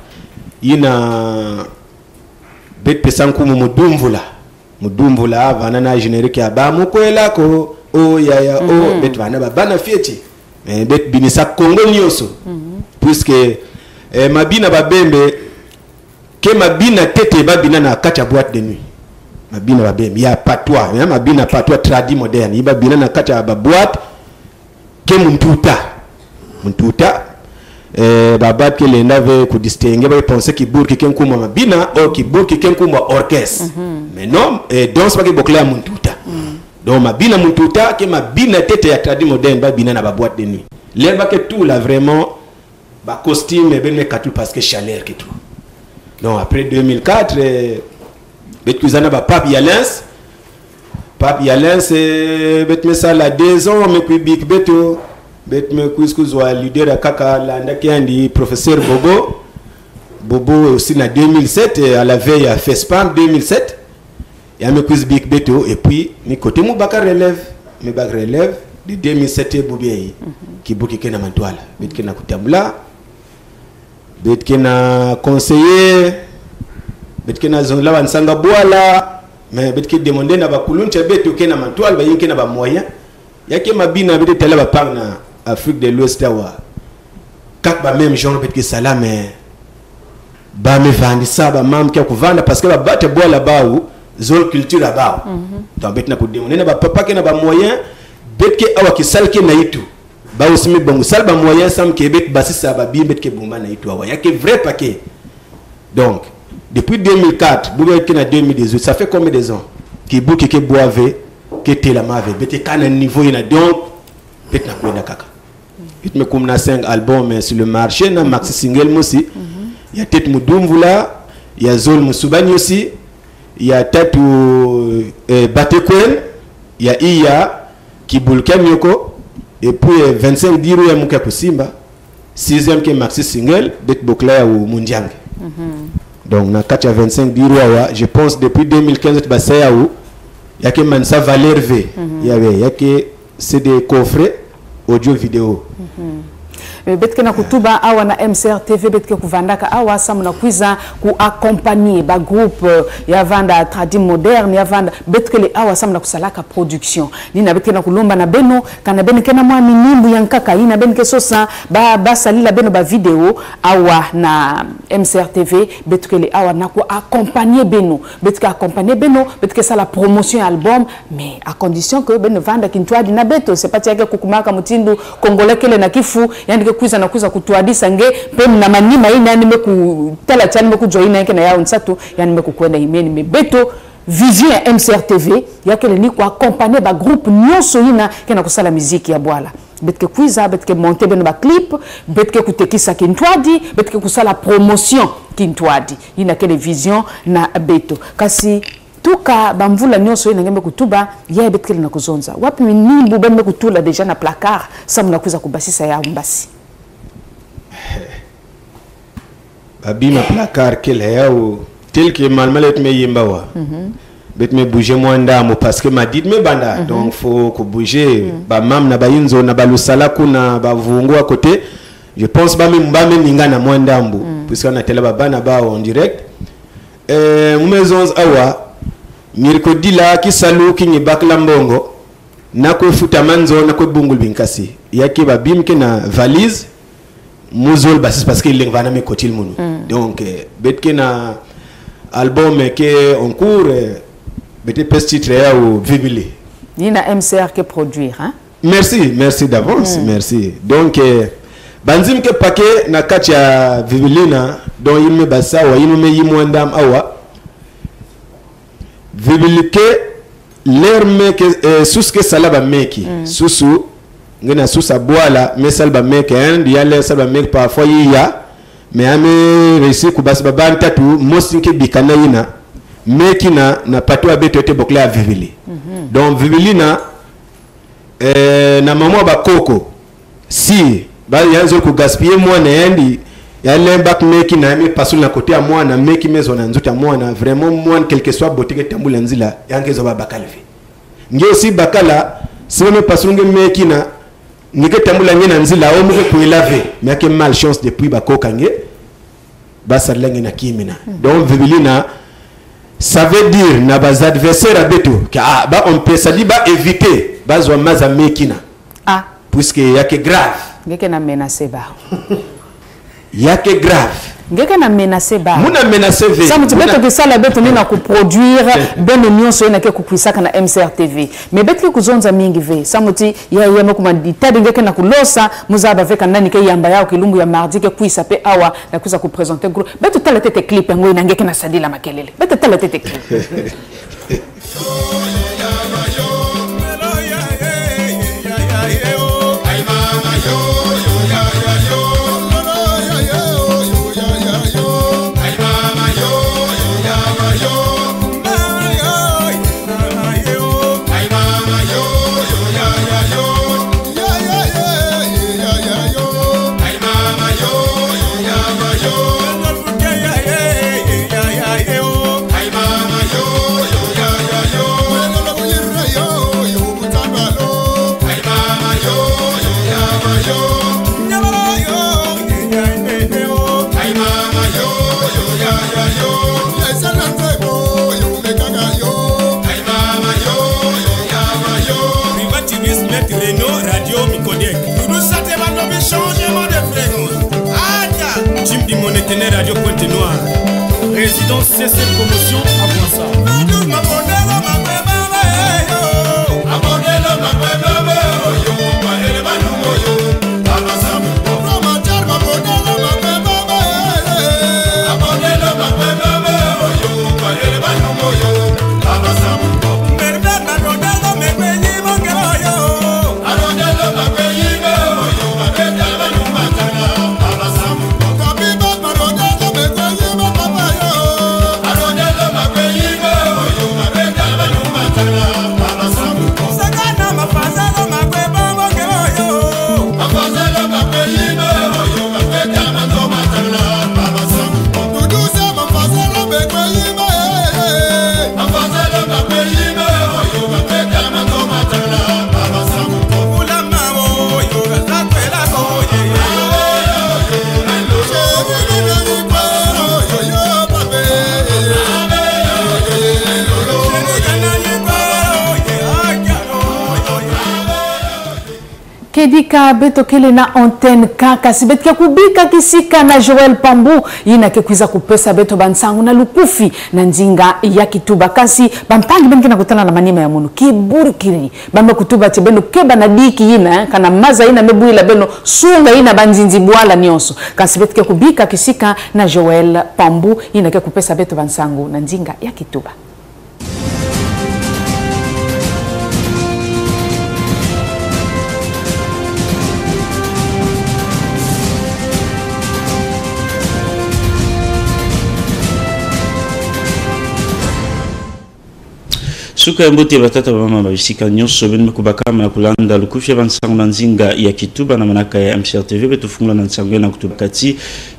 Speaker 3: ina bet pesanku mudumvula vana na générique ya ba mukwela ko o ya o bet vana ba bana fieti mais bet binisa Congo nyoso puisque mabina babembe ke mabina tete babina na kacha boîte de nuit mabina babembe ya patois mabina patois tradi moderne iba bina na kacha ba boîte ke muntuta babat ke le nave ku distinguer ba penser ki burki ken kuma mabina o ki burki ken kuma orchestre mais non danse pas ke bokla muntuta donc mabina muntuta ke mabina tete ya tradi moderne ba bina na ba boîte de nuit l'herbe que tout là vraiment ba costume ben me katu parce que chaleur que tout donc après 2004 bet kuzana ba Pape Yalens bet me ça la 2 ans me ku big beto bet me kuzwa leader kaka la ndaki andi professeur Bobo aussi na 2007 à la veille à FESPAM 2007 ya me kuz big beto et puis ni côté mu baka relève de 2007 bobie Kibuki kena mantwala bet kena kutambula bet kena conseiller bet kena zonla wansanga boala mais bet ki demander na bakuluncha bet kena mantwala ba yinkena ba moyen yake mabina bet tela ba par na Afrique de l'Ouest wa kak ba même genre bet ki salame ba me vandi saba mam ki kuvanda parce que ba bate boala baou zone culture baou donc bet na ku demander na ba papa kena ba moyen betke awa ki salke na itu ba usimi bongo salba moyen sam ke bet basisa ba bi betke bumba na itu awa yake vrai paquet donc depuis 2004 bu betke na 2018 ça fait combien de ans ki buki ke boave ke tela mave bete kana niveau ina donc bet na kwenda kaka bit me kumna 5 albums sur le marché na maxi single mosi ya tete mudumvula ya zol musubani aussi ya tatu batekwen ya iya Kibulka Myoko et puis 25 diru ya muka kusimba 6e ke maxi single bet bokla ou mundiang donc na kacha 25 diru wa je pense depuis 2015 basaya ou yake mansa Valer V yake c'est des coffrets audio vidéo
Speaker 2: betke na kutuba awa na MCR TV betke kuvandaka awa samuna kwiza ku accompagner ba groupe ya vanda tradi moderne ya vanda betke le awa samuna kusalaka production nina betke na kulomba na beno kana beno kena mwa minimbu yankaka ina benke sosa ba salila beno ba video awa na MCR TV betke le awa na ku accompagner beno betke sala promotion album mais à condition que beno vanda kintwadi na beto c'est pas tiake kukumaka mutindu kongolais kele na kifu yani kuiza kutuadisa nge pem na manima ina yani meku tala chani meku joina yake na yao nsatu yani meku kwenda imeni mebeto vision ya MCR TV yake ni kwa accompagner ba groupe nyonso ina kena kusala muziki ya bwala betke kuiza betke monter beno ba clip betke kutekisa kintwadi betke kusala promotion kintwadi ina kele vision na beto kasi tuka bamvula nyonso ina ngembe kutuba ya betkele na kuzonza wapi nimbu bembe kutula deja na placard sa mnakuza kubasisa ya mbasi
Speaker 3: babima placard kele yao tel que malmalet me yimbawa bet me bouger moi ndamo parce que ma dit me banda donc faut que bouger ba mam na ba yinzo na ba lusala kuna ba vungu à côté je pense ba me ninga na moi ndambo puisque on a télé ba bana ba en direct maison awa mirikodi la kisalu kinyi bakla mbongo nako futa manzo nako bungul binkasi yaki ba bimke na valise muzol basis parce que il va na me kotil munu donc betke na album que en cours bete pestitre ya ou vibili
Speaker 2: ni na MCR que produire hein
Speaker 3: merci d'avance merci donc banzim ke paquet na kacha vibilina donc il me basa wa il me yimwandam awa vibilike l'herme que suske salaba meki susu ngena susa boala mais salba meki hein il y a les salba meki parfois il y a mais ame réussi kubasa baba tatu mosinke bikana ina meki na pato abetote bokla vivili donc vivilina na maman ba koko si ba yanzo ku gaspiller moi na endi ya lembak meki na mi pasul na côté à moi na meki maison na nzuta moi na vraiment moi quel que soit botike tambula nzila yangezo ba bakalvi ngi aussi bakala si me pasul ngi meki na ngi tambula ngena nzila o mu ko laver mais que malchance depuis ba kokange ba salengi na kimina donc vivilina ça veut dire na bas adversaires abeto que ba on peut ça dit ba éviter bazwa maza mekina puisque yake grave
Speaker 2: ngeke na menacer ba
Speaker 3: yake grave
Speaker 2: ngeke na menacer ba
Speaker 3: muna menacer ve
Speaker 2: ça mutibeto que ça la beto nina ku produire ben nyonso ina ke kukuisaka na MCR TV mais beto kuzonza mingi ve ça muti ya makuma ditade ngeke na kulosa muzaba veka nani ke yamba yao kilumbu ya mardi ke kuisa pe awa na kuza ku présenter groupe beto tala tete clip ngo ina ngeke na sadila makelele beto tala tete clip
Speaker 11: Radio Pointe Noire, résidence CC Promotion à Boissa.
Speaker 2: Kedika beto kele na antenne kaka si beto kubika kisika na Joel Pambu yina kekuiza kupesa beto bansangu na lukufi na nzinga ya kituba kasi bampangi bengi na kutana na manima ya munu kiburi kiri bamba kutuba tebeno keba na diki yina kana maza yina mebuila beno sunga yina banzinzi bwala nyonso kasi beto kubika kisika na Joel Pambu yina kekupesa beto bansangu na nzinga ya kituba.
Speaker 13: Suka mbote batata mama babisika nyonso ben kubakama kulanda lukufya bansangu na nzinga ya Kituba na manaka ya MCRTV betufungula na nsangu na kutubakati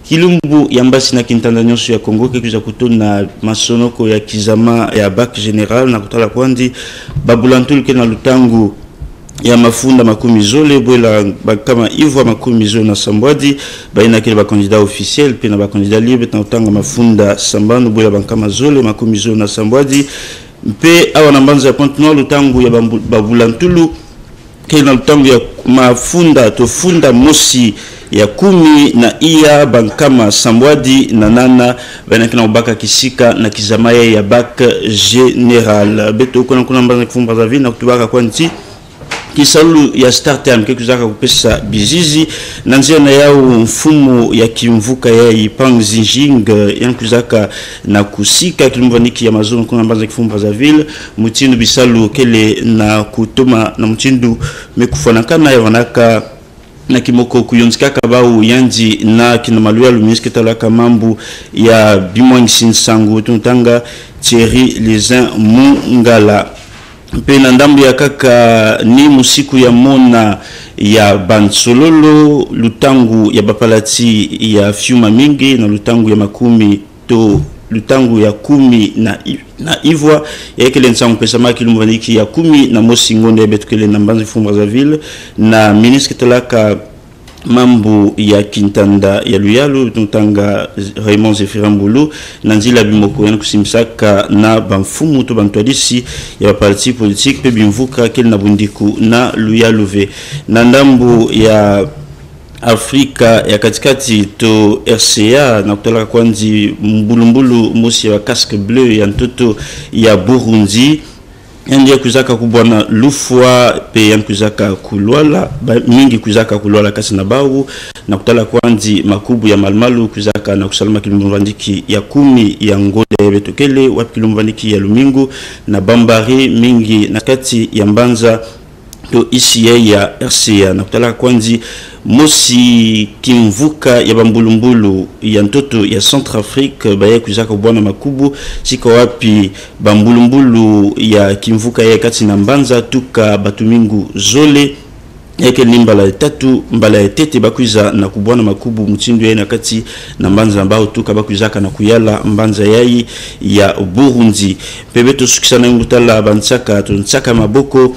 Speaker 13: kilumbu yambasi na kintanda nyonso ya Kongo kekuza kutona masonoko ya kizama ya bac general na kutala kwandi babulantul ke na lutangu ya mafunda makumi zole bwela kama Ivoire makumi zole na Sambwadi baina kile ba candidat officiel pe na ba candidat libre na utanga mafunda sambano bwela bankama zole makumi zole na Sambwadi mpe awa na mbanza ya Pointe-Noire lutangu ya babulantulu ke na lutangu ya mafunda tofunda mosi ya 10 na iya bankama Sambwadi na nana baina kina ubaka kisika na kizamaya ya bac general beto kuna mbanza kufumba za vina kutubaka kwa nti kisalu ya start time kekuzaka kupesa bizizi na nzia na yao mfumo ya kimvuka ya ipang zinjing yankuzaka na kusika kilimbaniki ya mazono kuna mbanza kifumba za ville mutindu bisalu kele na kutoma na mutindu mekufanakana ya wanaka na kimoko kuyonzika kabau yanji na kinamaluya lumiski talaka mambu ya bimwangisin sangu tunutanga Thierry Lesin Mungala pena ndambu ya kaka ni musiku ya mona ya bansololo lutangu ya bapalati ya fiuma mingi na lutangu ya makumi to lutangu ya 10 na Ivoire ya kele nsangu pesa maki lumbaniki ya 10 na mosi ngonde ya betukele na mbanzi fumba za ville na ministre talaka mambo ya kintanda ya luyalu tunatanga Raymond Zefirambulu na nzila bimoko yana kusimsaka na bamfumu to bantwadisi ya parti politique pe bimvuka kel na bundiku na luyalu ve na ndambo ya Afrika ya katikati to RCA na kutola kwanzi mbulumbulu mosi ya casque bleu ya ntoto ya Burundi yandia kuzaka kubwana lufwa pe yankuzaka kulwala mingi kuzaka kulwala kasi na bawu na kutala kwanzi makubu ya malmalu kuzaka na kusalama kilumbandiki ya 10 ya ngode ya betokele wapi kilumbandiki ya lumingu na bambari mingi na kati ya mbanza to isi ya RCA na kutala kwanzi mosi kimvuka ya bambulumbulu ya ntoto ya Centrafrique baye kuzaka bwana makubu sika wapi bambulumbulu ya kimvuka ya kati na mbanza tuka batumingu zole yake limbala tatu mbala ya tete bakuiza na kubwana makubu mutindo ya kati na mbanza ambao tuka bakuzaka na kuyala mbanza yai ya Burundi pebeto sukisana ngutala bansaka tunsaka maboko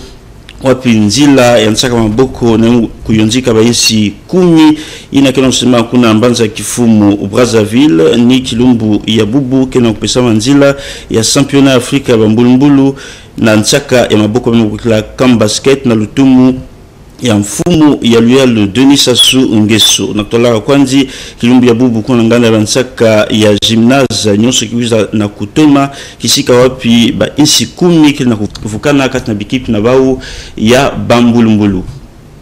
Speaker 13: wapi nzila ya nsaka maboko na kuyonzika baisi 10 ina kena kusema kuna mbanza kifumu Brazzaville ni kilumbu ya bubu kena kupesa nzila ya championnat Afrika bambulumbulu na nsaka ya maboko bamukila kam basket na lutumu ya mfumu ya luyalo Denis Sassou Nguesso na kutola kwanzi kilumbu ya bubu kuna nganda ya nsaka ya gymnase nyonso kiwiza na kutoma kisika wapi ba insi 10 kina kuvukana kati na bikipi na bau ya bambulumbulu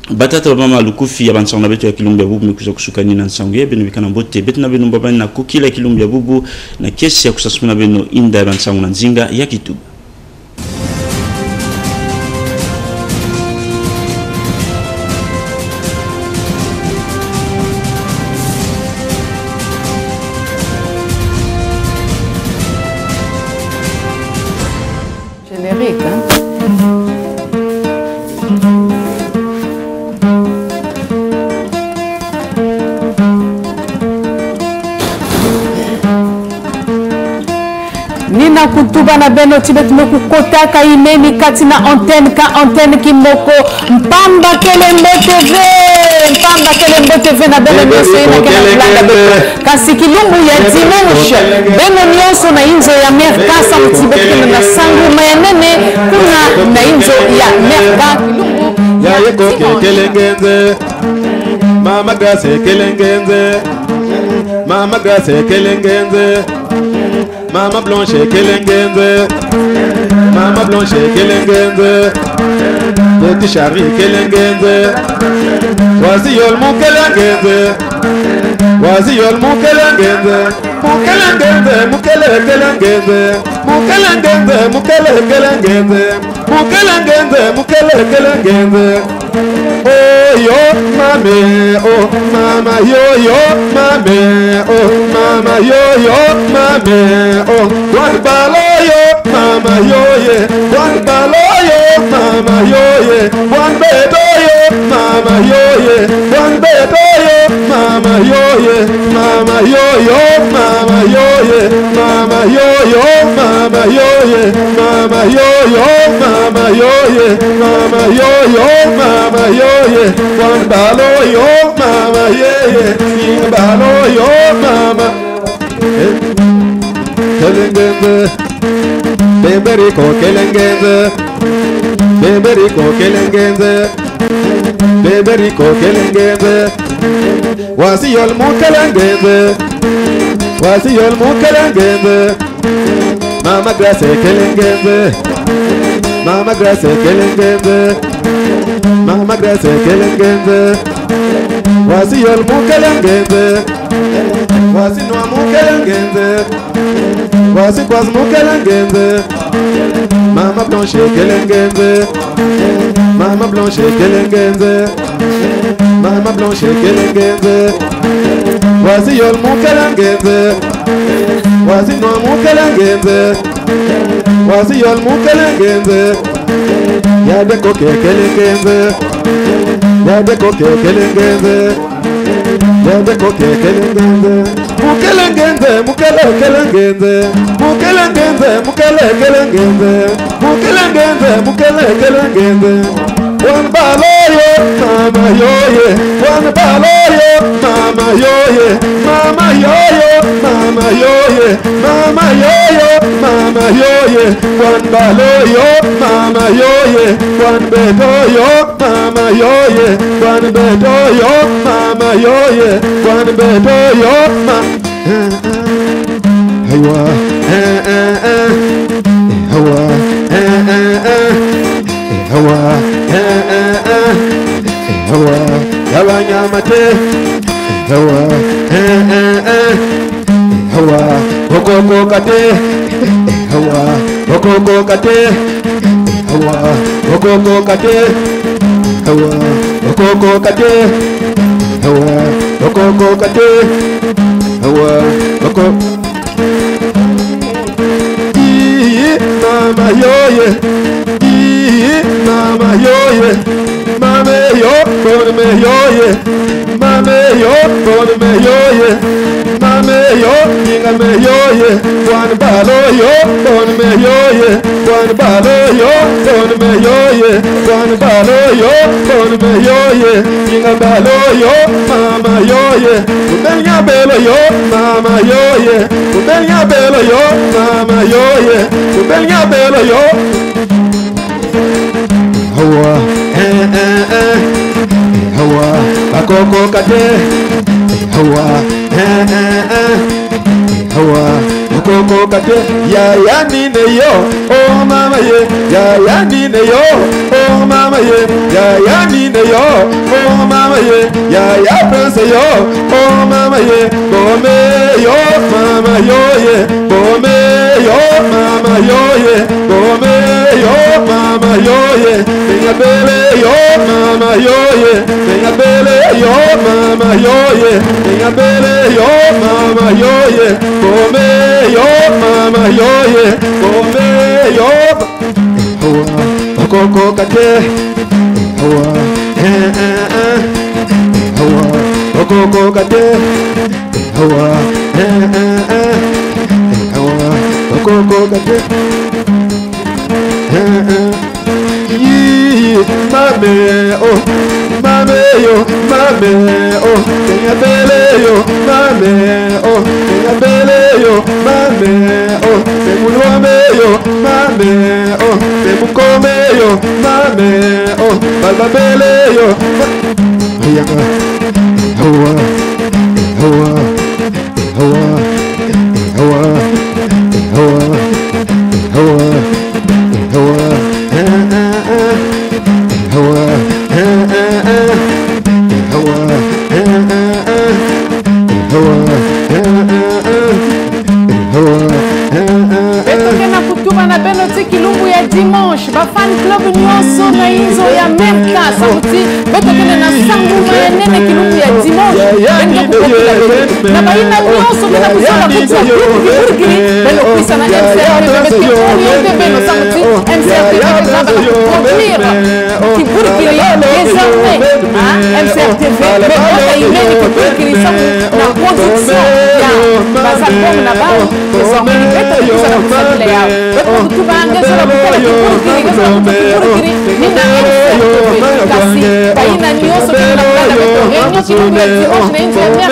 Speaker 13: batata mama lukufi ya bansanga beto ya kilumbu ya bubu mekuza kusukani na nsangu ya beno bikana bote beto na beno mbabani na kukila kilumbu ya bubu na kesi ya kusasumuna beno inda ya bansangu na nzinga ya Kituba.
Speaker 2: Nina kutuba na beno tibet moku kota ka imeni katina antenne kimoko mpamba kelembo TV na beno nyoso ina kena blanda kasi kilumbu ya dimanche beno nyoso na inzo ya merkasa mtibet kena na sangu mayanene kuna na inzo ya merka kilumbu
Speaker 14: ya yeko kelengenze mama gase kelengenze mama gase kelengenze Mama Blanche kelengenze Mama Blanche kelengenze Petit Charlie kelengenze Wazi yol mu kelengenze Wazi yol mu kelengenze Mu kelengenze mu kelengenze Mu kelengenze mu kelengenze Mu kelengenze mu kelengenze Oh yo mame oh mama yo mame oh mama yo mame oh what balo yo mama yoye, one baloyo, mama yoye, one bedoyo, mama yoye, one bedoyo, mama yoye, mama yoyo, mama yoye, mama yoyo, mama yoye, mama yoyo, mama yoye, mama yoyo, mama yoye, one baloyo, mama yeye, ing baloyo, mama. Kelengenze, Beberiko kelengenze, Beberiko kelengenze, Beberiko kelengenze, wasi yol mu kelengenze, wasi yol mu kelengenze, mama grace kelengenze, mama grace kelengenze, mama grace kelengenze, wasi yol mu kelengenze, wasi noa mu kelengenze, wasi kwaz mu kelengenze, mama blanche kelengenze, mama blanche kelengenze, mama blanche kelengenze, wasi yol mu kelengenze, wasi noa mu kelengenze, wasi yol mu kelengenze, ya de koke kelengenze, ya de koke kelengenze, ya de koke kelengenze, mukelengenze, mukele kelengenze, mukelengenze, mukele kelengenze, mukelengenze, mukele kelengenze. One baloyo, mama yoye, one baloyo, mama yoye, mama yoyo, mama yoye, mama yoyo, mama yoye, one baloyo, mama yoye, one bedoyo, mama yoye, one bedoyo, mama yoye, one bedoyo, Haywa, Hawa, Hawa, Hawa, Yabanyamate, Hawa, Hawa, Okoko kate, Hawa, Okoko kate, Hawa, Okoko kate, Hawa, Okoko kate, Hawa, Okoko kate, Hawa, Okoko. Mama yoye, mama yoye, mama yo, bon me yoye, mama yo, bon me yoye, mama yo, inga me yoye, one balo yo, bon me yoye, one balo yo, bon me yoye, one balo yo, bon me yoye, inga balo yo, mama yoye, ubenya belo yo, mama yoye, ubenya belo yo, mama yoye, ubenya belo yo. Hawa, Hawa, bakoko kate, Hawa, Hawa, bakoko kate, ya nine yo, oh mama ye, ya nine yo, oh mama ye, ya nine yo, oh mama ye, ya prince yo, oh mama ye, bome yo, mama yo ye, bome yo, mama yo ye, bome yo, mama yo ye, venga bele yo, mama yo ye, venga bele yo, mama yo ye, venga bele yo, mama yo ye, bome yo, mama yo ye, bome yo. Hawa, bakoko kate, Hawa, Hawa, bakoko kate, Hawa, Hawa, bakoko kate. Mame oh, mame yo, mame oh, tenga bele yo, mame oh, tenga bele yo, mame oh, temulome yo, mame oh, temukome yo, mame oh, balba bele yo. Ayaka, hawa, hawa, hawa, hawa, hawa, hawa, hawa.
Speaker 2: Kilumbu ya dimanche ba fan club nyonso na inzo ya merka sauti betokene na sangu ma nene kilumbu ya dimanche kupokila bene na baina nyonso bena kusala kutia burgiri beno kuisa na MCRTV oriente beno samuti MCRTV bezaba na kuproduire kiburgiri désormais MCRTV beno imeni kiburgiri samu na production ya bazalbum na bao désormais ni beta kuisa na kusabile yao beko kutubanga zola kutala kiburgiri zola kutala kiburgiri ni na MCRTV kasi baina nyonso bena kutala beto renyo kinubeti oshne internet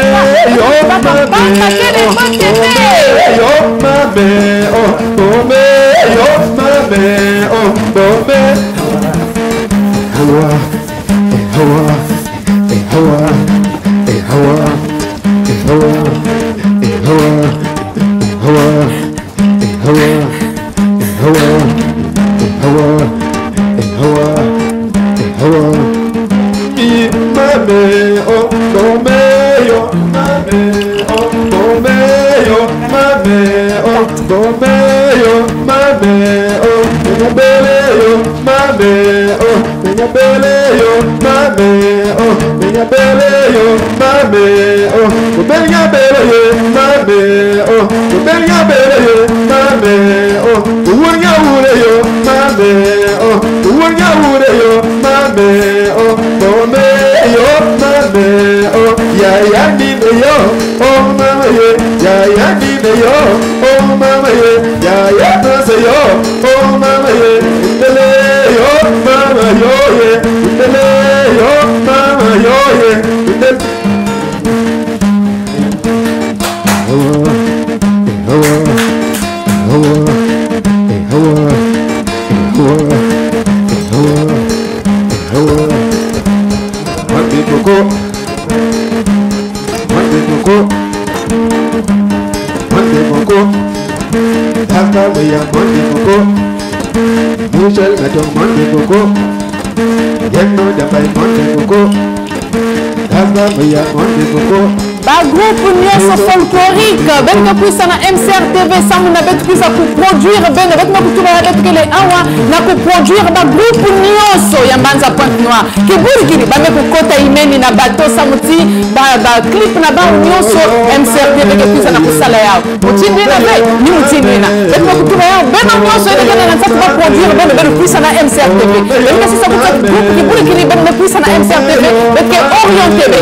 Speaker 2: groupe nyonso folklorique benga puisa na MCRTV samu na betu kuisa kuproduire bene betu makutuba ya betu kele awa na kuproduire ba groupe nyonso ya Mbanza Pointe Noire kiburgiri bame kukota imeni na bato samuti ba clip na ba nyonso MCRTV ke kuisa na kusala yao mutindi na be ni mutindi na betu makutuba yao bena nyonso ene kena na tatu ba produire bene betu kuisa na MCRTV benga sisa kuta groupe kiburgiri bene kuisa na MCRTV betu orienté be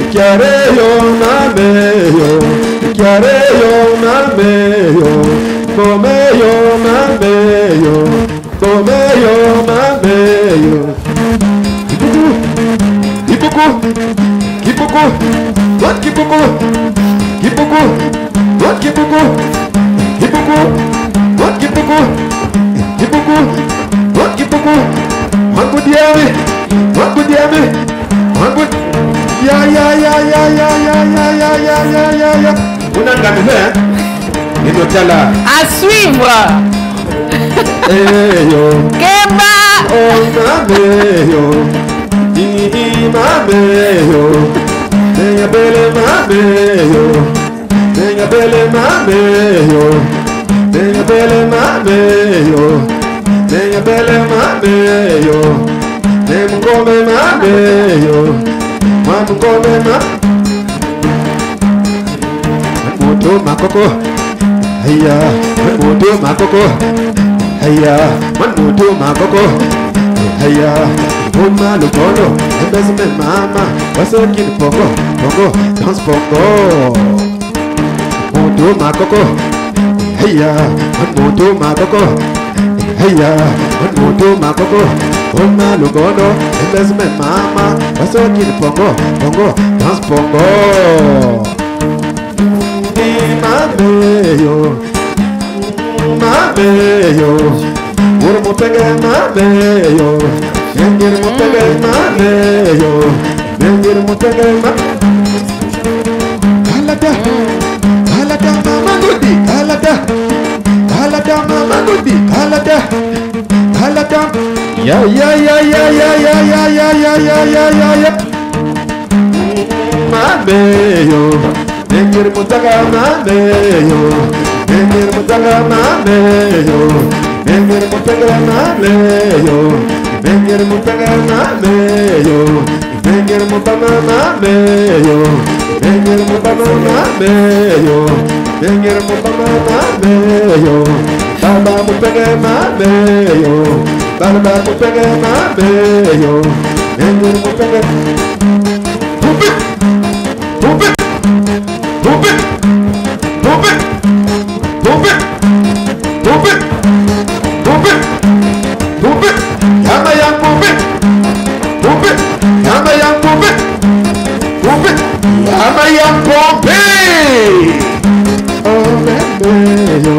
Speaker 14: Chiareyo nameyo, chiareyo nameyo, comeyo nameyo, comeyo nameyo. Kipuku, kipuku, what kipuku, kipuku, what kipuku, kipuku, what kipuku, kipuku, what kipuku, what could you what could you what could ya unangamile inotala
Speaker 2: à suivre
Speaker 14: eyo
Speaker 2: keba
Speaker 14: onameyo imameyo nenga bele mameyo nenga bele mameyo nenga bele mameyo nenga bele mameyo nemngome mameyo Mamgomema Mudo makoko Haya Mudo makoko Haya Mudo makoko Haya Mama lukono Embezme mama Wasokin pongo Pongo Dance pongo Mudo makoko Haya Mudo makoko Haya Mudo makoko Mama lukono Embezme mama Wasokin pongo Pongo Dance pongo Mameyo Mameyo Urmo pega mameyo Yengir mo pega mameyo Yengir mo pega Halada Halada mama gudi Halada Halada mama gudi Halada Halada Ya Mameyo Nengir mutaga mameyo Nengir mutaga mameyo Nengir mutaga mameyo Nengir mutaga mameyo Nengir mutaga mameyo Bengir mubama mameyo, bengir mubama mameyo, baba mupenge mameyo, baba mupenge mameyo, bengir mupenge. Pupit, pupit, pupit, pupit, pupit, pupit, pupit, pupit, yama yang pupit, pupit, yama yang pupit, pupit. Yama yang pompe. Oh memeyo,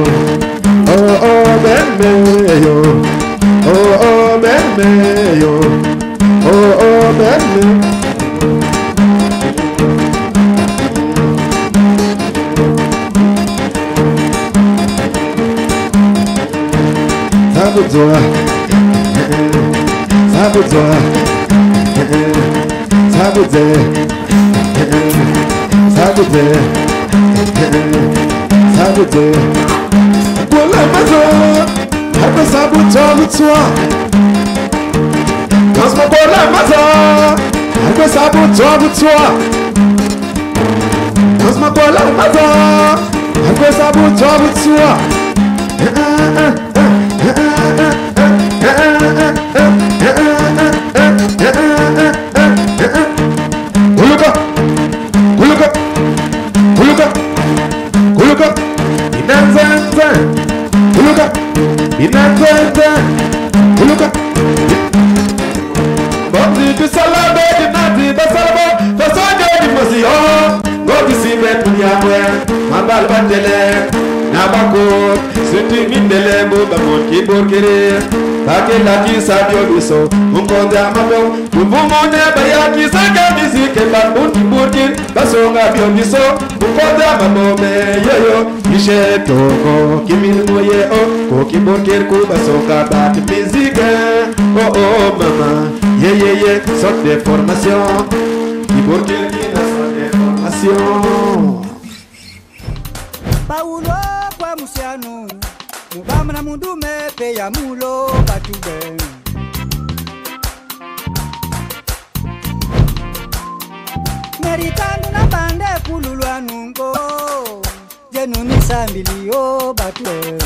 Speaker 14: oh memeyo, oh memeyo, oh memeyo. Sabudwa, sabudwa, sabudwa. Sabote, sabote. Bola mazo, hapa sabote lutwa. Kasma bola mazo, hapa sabote lutwa. Kasma bola mazo, hapa sabote lutwa. Oh mama, yeah, sorte de formation.
Speaker 1: Paulo kwa musiano, mubama na mundume pe ya mulo batube. Meritando na bande kululwa nungo, jenu misambilio batube.